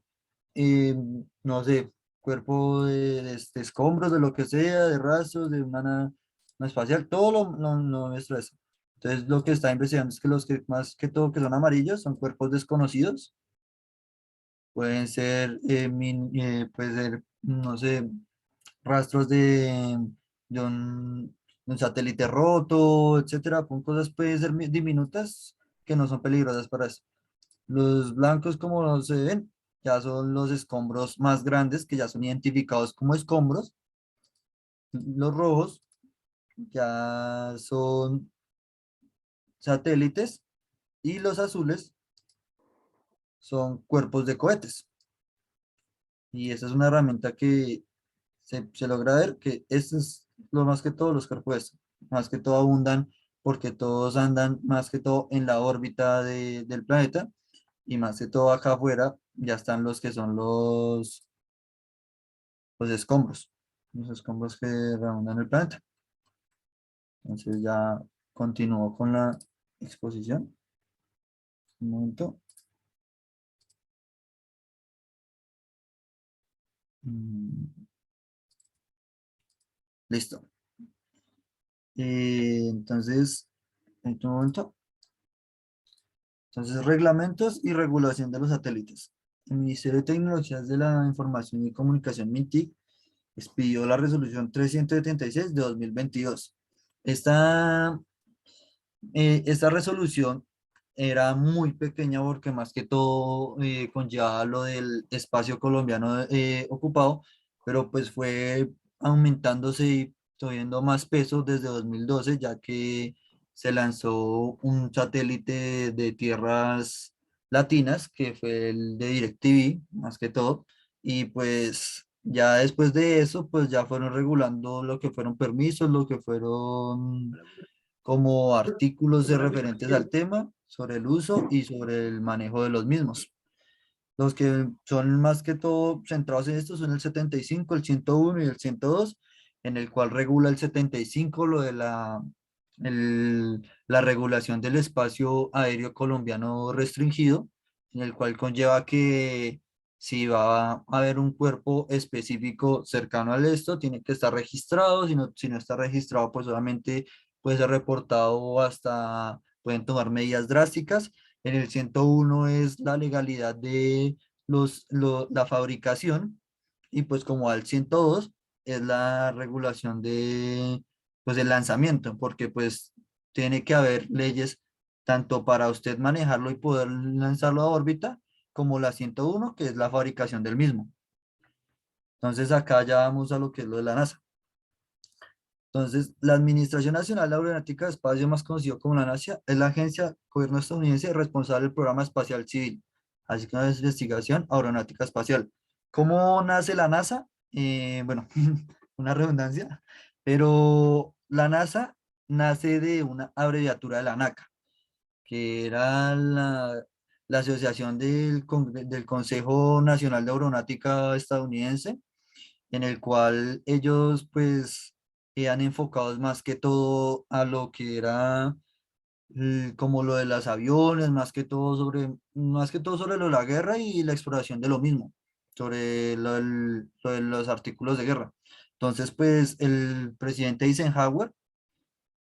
no sé, cuerpo de escombros, de lo que sea, de rastros, de una espacial, todo lo muestra eso. Entonces lo que está investigando es que los que más que todo que son amarillos son cuerpos desconocidos. Pueden ser, puede ser, no sé, rastros de un satélite roto, etcétera, con cosas pueden ser diminutas que no son peligrosas para eso. Los blancos, como se ven, ya son los escombros más grandes que ya son identificados como escombros. Los rojos ya son satélites y los azules son cuerpos de cohetes. Y esa es una herramienta que se logra ver que esto es lo más que todo los cuerpos, más que todo abundan porque todos andan más que todo en la órbita del planeta y más que todo acá afuera ya están los que son los escombros que rondan el planeta. Entonces ya continúo con la exposición. Un momento. Listo. Entonces, en este momento. Entonces, reglamentos y regulación de los satélites. El Ministerio de Tecnologías de la Información y Comunicación, MINTIC, expidió la resolución 376 de 2022. Esta resolución era muy pequeña porque más que todo conllevaba lo del espacio colombiano ocupado, pero pues fue aumentándose y teniendo más peso desde 2012, ya que se lanzó un satélite de tierras latinas, que fue el de DirecTV, más que todo, y pues ya después de eso, pues ya fueron regulando lo que fueron permisos, lo que fueron como artículos de referentes al tema, sobre el uso y sobre el manejo de los mismos. Los que son más que todo centrados en esto son el 75, el 101 y el 102, en el cual regula el 75 lo de la la regulación del espacio aéreo colombiano restringido, en el cual conlleva que si va a haber un cuerpo específico cercano al esto, tiene que estar registrado, si no está registrado, pues solamente puede ser reportado o hasta pueden tomar medidas drásticas. En el 101 es la legalidad de la fabricación y pues como al 102 es la regulación de pues el lanzamiento, porque pues tiene que haber leyes tanto para usted manejarlo y poder lanzarlo a órbita, como la 101 que es la fabricación del mismo. Entonces acá ya vamos a lo que es lo de la NASA. Entonces, la Administración Nacional de Aeronáutica de Espacio, más conocido como la NASA, es la agencia gobierno estadounidense responsable del programa espacial civil, así como de investigación aeronáutica espacial. ¿Cómo nace la NASA? Bueno, una redundancia, pero la NASA nace de una abreviatura de la NACA, que era la Asociación del Consejo Nacional de Aeronáutica estadounidense, en el cual ellos pues han enfocados más que todo a lo que era como lo de los aviones, más que todo sobre lo de la guerra y la exploración de lo mismo, sobre lo de los artículos de guerra. Entonces, pues el presidente Eisenhower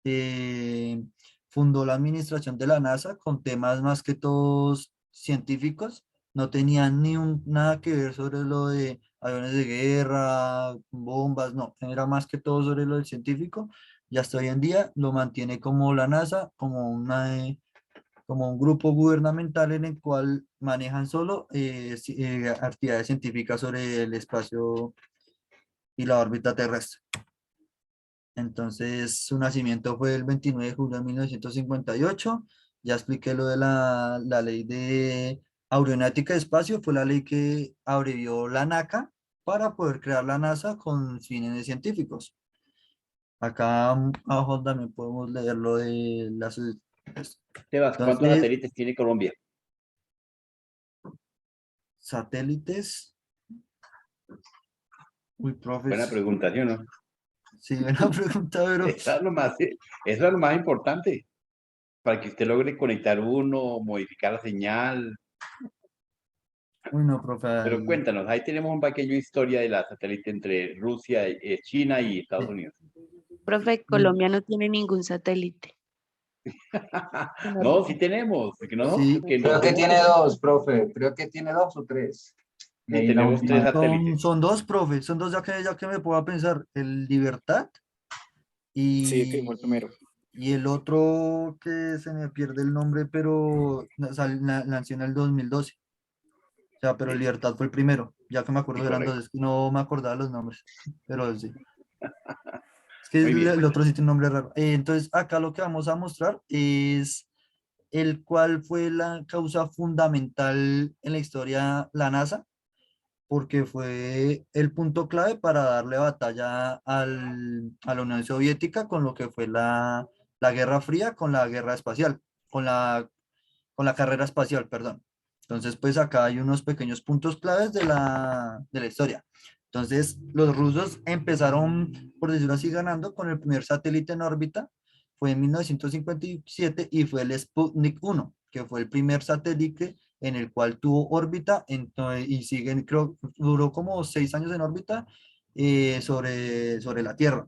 eh, fundó la administración de la NASA con temas más que todos científicos, no tenían nada que ver sobre lo de aviones de guerra, bombas, no, era más que todo sobre lo del científico, y hasta hoy en día lo mantiene como la NASA, como un grupo gubernamental en el cual manejan solo actividades científicas sobre el espacio y la órbita terrestre. Entonces, su nacimiento fue el 29 de julio de 1958. Ya expliqué lo de la ley de aeronáutica de espacio, fue la ley que abrevió la NACA para poder crear la NASA con fines científicos. Acá abajo también podemos leer lo de las... Sebas, ¿cuántos Entonces, satélites tiene Colombia? satélites. Uy, Buena profes. pregunta, ¿sí o no? Sí, buena pregunta, pero... Eso es lo más importante, para que usted logre conectar uno, modificar la señal. Uy, no, profe. Pero cuéntanos, ahí tenemos un pequeño historia de la satélite entre Rusia, China y Estados Unidos. Profe, Colombia no tiene ningún satélite. No, sí tenemos, que no, Sí. que Creo no que tiene tenemos, dos, profe. Creo que tiene dos o tres. Y sí, ahí la tenemos tres última. satélites. Son dos, profe, son dos ya que me puedo pensar, el Libertad Sí, que fue el y, primero. y el otro que se me pierde el nombre, pero nació en el 2012. O sea, pero el Libertad fue el primero, ya que me acuerdo Sí, eran dos, correcto. es que no me acordaba los nombres, pero sí. Es que Muy bien. el otro sí tiene un nombre raro. Entonces, acá lo que vamos a mostrar es el cual fue la causa fundamental en la historia la NASA, porque fue el punto clave para darle batalla a la Unión Soviética con lo que fue la Guerra Fría, con la guerra espacial, con la carrera espacial, perdón. Entonces, pues acá hay unos pequeños puntos claves de la historia. Entonces, los rusos empezaron, por decirlo así, ganando con el primer satélite en órbita, fue en 1957 y fue el Sputnik 1, que fue el primer satélite en el cual tuvo órbita y siguen, creo, duró como 6 años en órbita sobre la Tierra.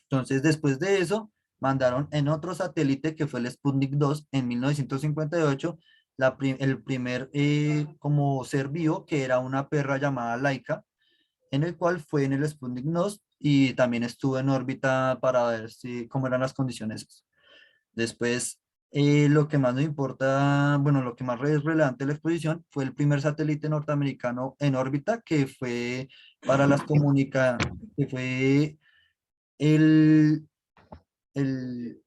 Entonces, después de eso, mandaron en otro satélite que fue el Sputnik 2 en 1958, el primer como ser vivo, que era una perra llamada Laika, en el cual fue en el Sputnik 2 y también estuvo en órbita para ver cómo eran las condiciones. Después, lo que más nos importa, bueno, lo que más es relevante de la exposición fue el primer satélite norteamericano en órbita que fue para que fue el, el,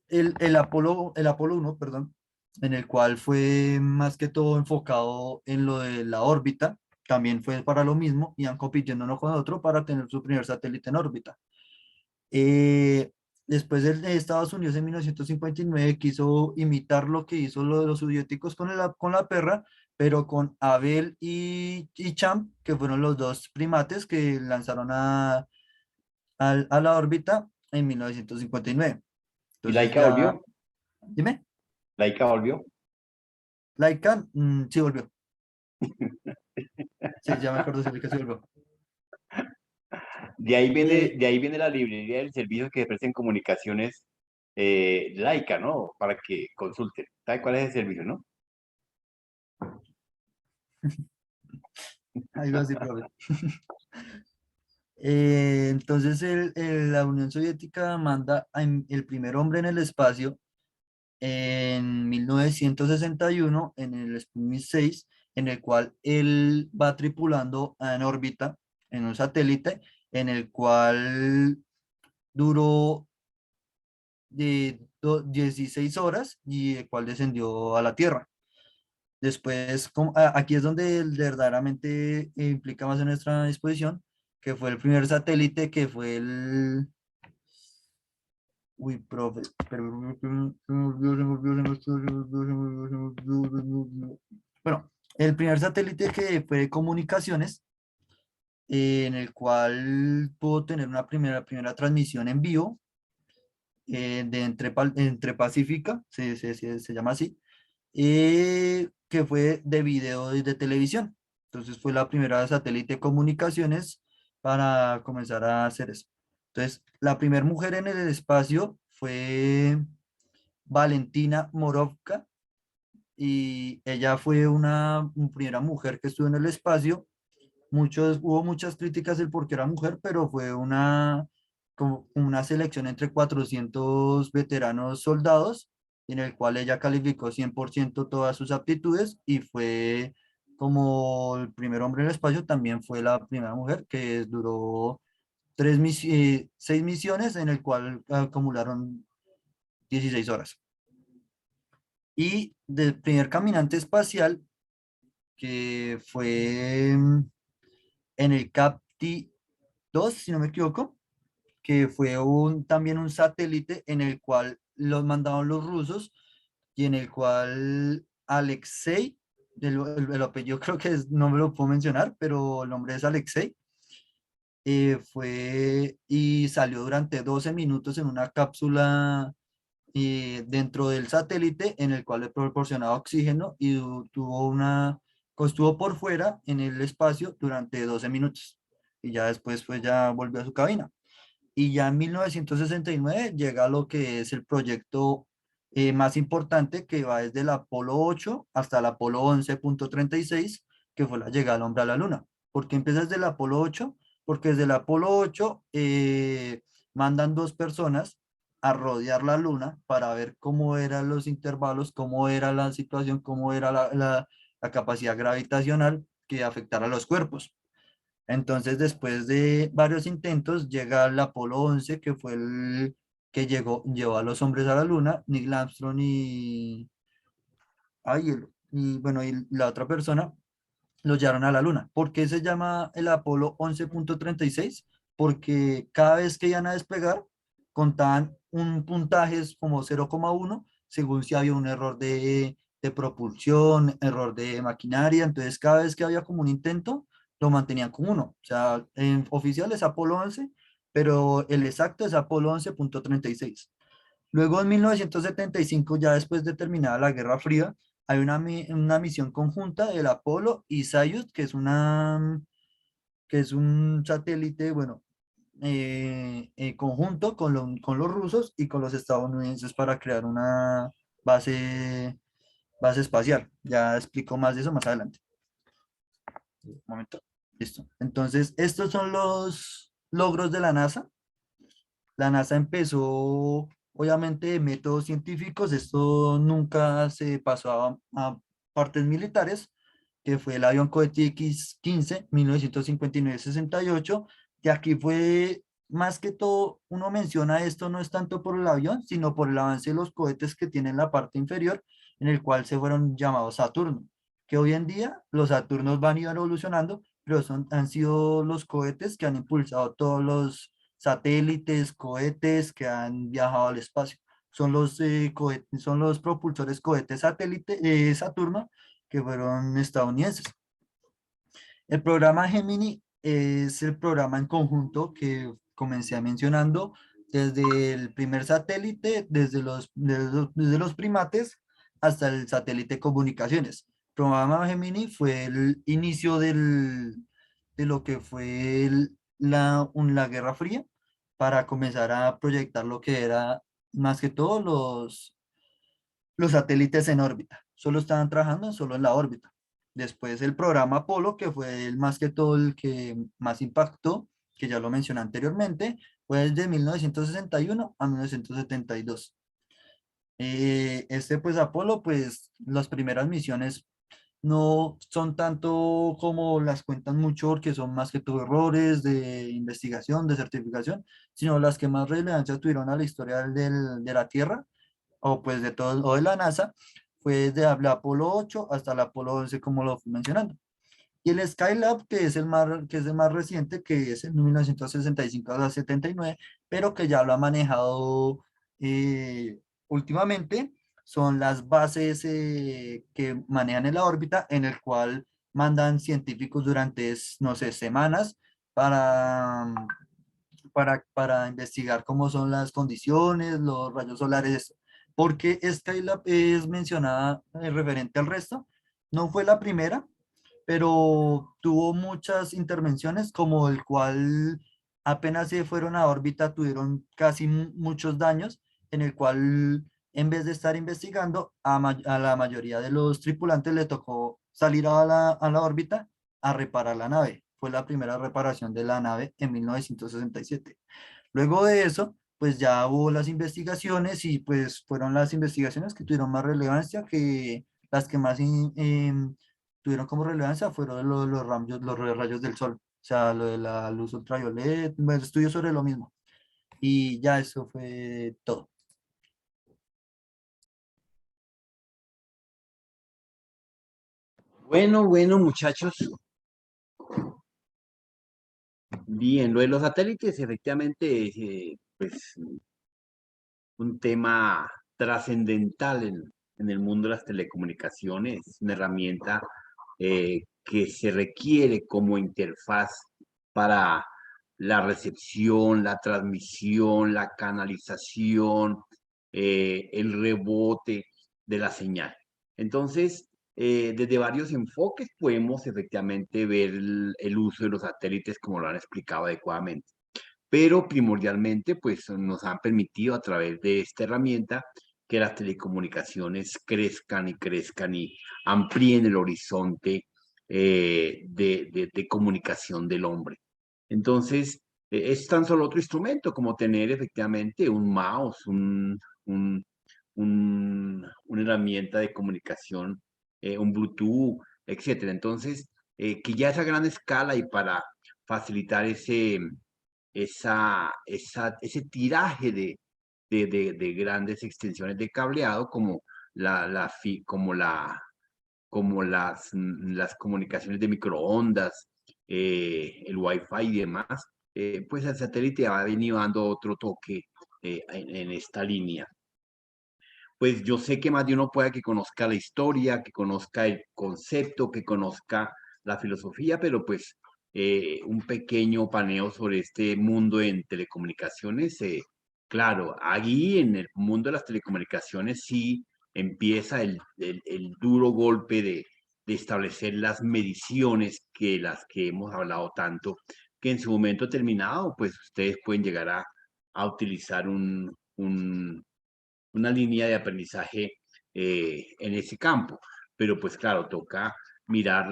el Apolo 1, perdón, en el cual fue más que todo enfocado en lo de la órbita, también fue para lo mismo, iban compitiendo uno con otro para tener su primer satélite en órbita. Eh, Después de Estados Unidos en 1959 quiso imitar lo que hizo lo de los soviéticos con la perra, pero con Abel y Champ, que fueron los dos primates que lanzaron a la órbita en 1959. ¿Y Entonces Laika ya, volvió? dime, ¿Laika volvió? Laika, sí volvió. Sí, ya me acuerdo, sí, Laika sí volvió. De ahí viene la librería del servicio que ofrecen comunicaciones Laika, ¿no? Para que consulten. ¿Sabe cuál es el servicio, no? Algo así, profe. Entonces la Unión Soviética manda el primer hombre en el espacio en 1961 en el Sputnik 6, en el cual él va tripulando en órbita en un satélite en el cual duró 16 horas y el cual descendió a la Tierra. Después, aquí es donde verdaderamente implica más en nuestra disposición, que fue el primer satélite, que fue el... Uy, profe, pero... Bueno, el primer satélite que fue de comunicaciones, en el cual pudo tener una primera transmisión en vivo de entre Pacífica, se llama así, que fue de video y de televisión. Entonces fue la primera satélite de comunicaciones para comenzar a hacer eso. Entonces, la primera mujer en el espacio fue Valentina Morovka y ella fue una primera mujer que estuvo en el espacio. Hubo muchas críticas del por qué era mujer, pero fue como una selección entre 400 veteranos soldados, en el cual ella calificó 100% todas sus aptitudes y fue como el primer hombre en el espacio, también fue la primera mujer que duró 6 misiones, en el cual acumularon 16 horas. Y del primer caminante espacial, que fue en el CAPTI-2, si no me equivoco, que fue también un satélite en el cual los mandaron los rusos y en el cual Alexei, el apellido creo que no me lo puedo mencionar, pero el nombre es Alexei, fue y salió durante 12 minutos en una cápsula dentro del satélite en el cual le proporcionaba oxígeno y estuvo por fuera en el espacio durante 12 minutos y ya después pues ya volvió a su cabina. Y ya en 1969 llega lo que es el proyecto más importante, que va desde el Apolo 8 hasta el Apolo 11.36, que fue la llegada del hombre a la Luna. ¿Por qué empieza desde el Apolo 8? Porque desde el Apolo 8 mandan 2 personas a rodear la Luna para ver cómo eran los intervalos, cómo era la situación, cómo era la capacidad gravitacional que afectara a los cuerpos. Entonces, después de varios intentos, llega el Apolo 11, que fue el que llevó a los hombres a la Luna, Neil Armstrong bueno, y la otra persona los llevaron a la Luna. ¿Por qué se llama el Apolo 11.36? Porque cada vez que iban a despegar, contaban un puntaje como 0,1, según si había un error de propulsión, error de maquinaria. Entonces, cada vez que había como un intento, lo mantenían con 1. O sea, en oficial es Apolo 11, pero el exacto es Apolo 11.36. Luego, en 1975, ya después de terminada la Guerra Fría, hay una misión conjunta del Apolo y Soyuz, que es un satélite, bueno, conjunto con los rusos y con los estadounidenses para crear una base, base espacial. Ya explico más de eso más adelante. Un momento. Listo. Entonces, estos son los logros de la NASA. La NASA empezó, obviamente, de métodos científicos. Esto nunca se pasó a partes militares, que fue el avión cohete X-15, 1959-68. Y aquí fue, más que todo, uno menciona esto no es tanto por el avión, sino por el avance de los cohetes que tienen la parte inferior, en el cual se fueron llamados Saturno, que hoy en día los Saturnos van evolucionando, pero han sido los cohetes que han impulsado todos los satélites, cohetes que han viajado al espacio. Son los propulsores cohetes satélite, Saturno, que fueron estadounidenses. El programa Gemini es el programa en conjunto que comencé mencionando desde el primer satélite, desde los primates hasta el satélite comunicaciones. El programa Gemini fue el inicio de lo que fue la Guerra Fría para comenzar a proyectar lo que era más que todo los satélites en órbita. Solo estaban trabajando solo en la órbita. Después el programa Apolo, que fue el más que todo el que más impactó, que ya lo mencioné anteriormente, fue desde 1961 a 1972. Pues Apolo, pues las primeras misiones no son tanto como las cuentan mucho, porque son más que todo errores de investigación, de certificación, sino las que más relevancia tuvieron a la historia de la Tierra, o pues de todo, o de la NASA, fue desde la Apolo 8 hasta la Apolo 11, como lo fui mencionando. Y el Skylab, que es el más reciente, que es en 1965 a 79, pero que ya lo ha manejado últimamente, son las bases que manejan en la órbita, en el cual mandan científicos durante, no sé, semanas para, para investigar cómo son las condiciones, los rayos solares. Porque Skylab es mencionada referente al resto. No fue la primera, pero tuvo muchas intervenciones, como el cual apenas se fueron a órbita, tuvieron casi muchos daños, en el cual en vez de estar investigando, a la mayoría de los tripulantes le tocó salir a la órbita a reparar la nave. Fue la primera reparación de la nave en 1967. Luego de eso, pues ya hubo las investigaciones y pues fueron las investigaciones que tuvieron más relevancia, que las que más tuvieron como relevancia fueron los rayos del sol, o sea, lo de la luz ultravioleta, bueno, estudios sobre lo mismo. Y ya eso fue todo. Bueno, muchachos. Bien, lo de los satélites, efectivamente, pues un tema trascendental en el mundo de las telecomunicaciones, es una herramienta que se requiere como interfaz para la recepción, la transmisión, la canalización, el rebote de la señal. Entonces, desde varios enfoques podemos efectivamente ver el uso de los satélites como lo han explicado adecuadamente. Pero primordialmente, pues nos han permitido a través de esta herramienta que las telecomunicaciones crezcan y amplíen el horizonte de comunicación del hombre. Entonces, es tan solo otro instrumento como tener efectivamente un mouse, una herramienta de comunicación, un Bluetooth, etcétera. Entonces, que ya es a gran escala y para facilitar ese tiraje de grandes extensiones de cableado como las comunicaciones de microondas, el Wi-Fi y demás, pues el satélite ha venido dando otro toque en esta línea. Pues yo sé que más de uno puede que conozca la historia, que conozca el concepto, que conozca la filosofía, pero pues un pequeño paneo sobre este mundo en telecomunicaciones. Claro, ahí en el mundo de las telecomunicaciones sí empieza el duro golpe de establecer las mediciones que las que hemos hablado tanto, que en su momento determinado, pues ustedes pueden llegar a utilizar una línea de aprendizaje en ese campo. Pero pues claro, toca mirar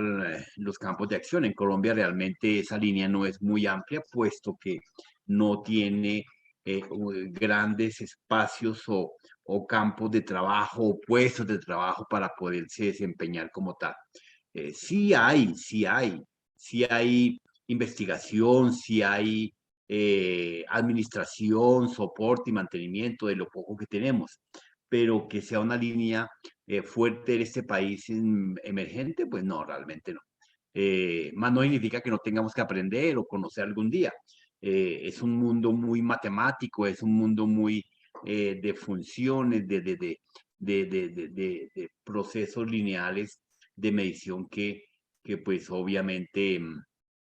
los campos de acción. En Colombia realmente esa línea no es muy amplia, puesto que no tiene grandes espacios o campos de trabajo o puestos de trabajo para poderse desempeñar como tal. Sí hay investigación, sí hay administración, soporte y mantenimiento de lo poco que tenemos, pero que sea una línea fuerte en este país emergente, pues no, realmente no. Más no significa que no tengamos que aprender o conocer algún día. Es un mundo muy matemático, es un mundo muy de funciones, de procesos lineales de medición que pues obviamente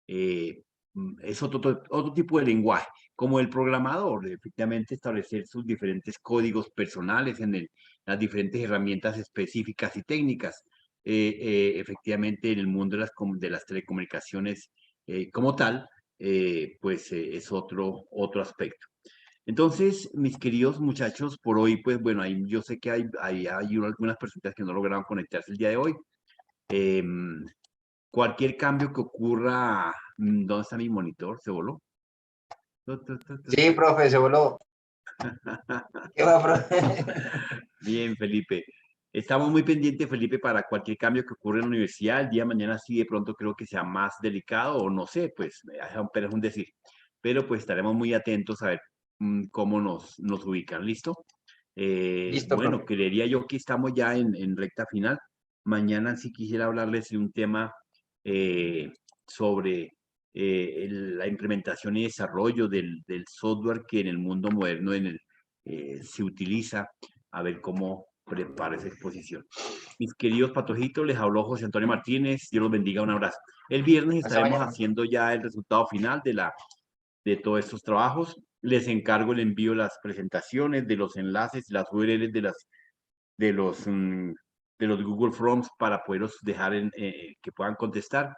es otro tipo de lenguaje, como el programador, efectivamente establecer sus diferentes códigos personales en las diferentes herramientas específicas y técnicas. Efectivamente, en el mundo de las telecomunicaciones como tal, pues es otro aspecto. Entonces, mis queridos muchachos, por hoy, pues bueno, yo sé que hay algunas personas que no lograron conectarse el día de hoy. Cualquier cambio que ocurra, ¿dónde está mi monitor? ¿Se voló? Sí, profe, se voló. ¿Qué va, profe? Bien, Felipe. Estamos muy pendientes, Felipe, para cualquier cambio que ocurra en la universidad. El día de mañana sí de pronto creo que sea más delicado o no sé, pues, pero es un decir. Pero pues estaremos muy atentos a ver cómo nos ubican. ¿Listo? Listo, Bueno, profe. creería yo que estamos ya en recta final. Mañana sí quisiera hablarles de un tema sobre la implementación y desarrollo del software que en el mundo moderno se utiliza, a ver cómo prepara esa exposición. Mis queridos patojitos, les habló José Antonio Martínez. Dios los bendiga, un abrazo. El viernes Hasta estaremos mañana. haciendo ya el resultado final de todos estos trabajos. Les encargo el envío de las presentaciones, de los enlaces, las URLs de los Google Forms para poderlos dejar que puedan contestar.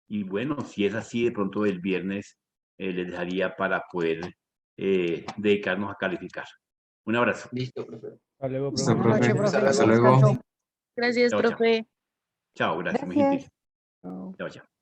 Y bueno, si es así, de pronto el viernes les dejaría para poder dedicarnos a calificar. Un abrazo. Listo, profe. Hasta luego, Listo, profe. Buenas profe. noches, profe. Hasta Feliz luego. descanso. Gracias, Chao, chao. profe. Chao, gracias, muy Gracias. gentil. Chao, chao.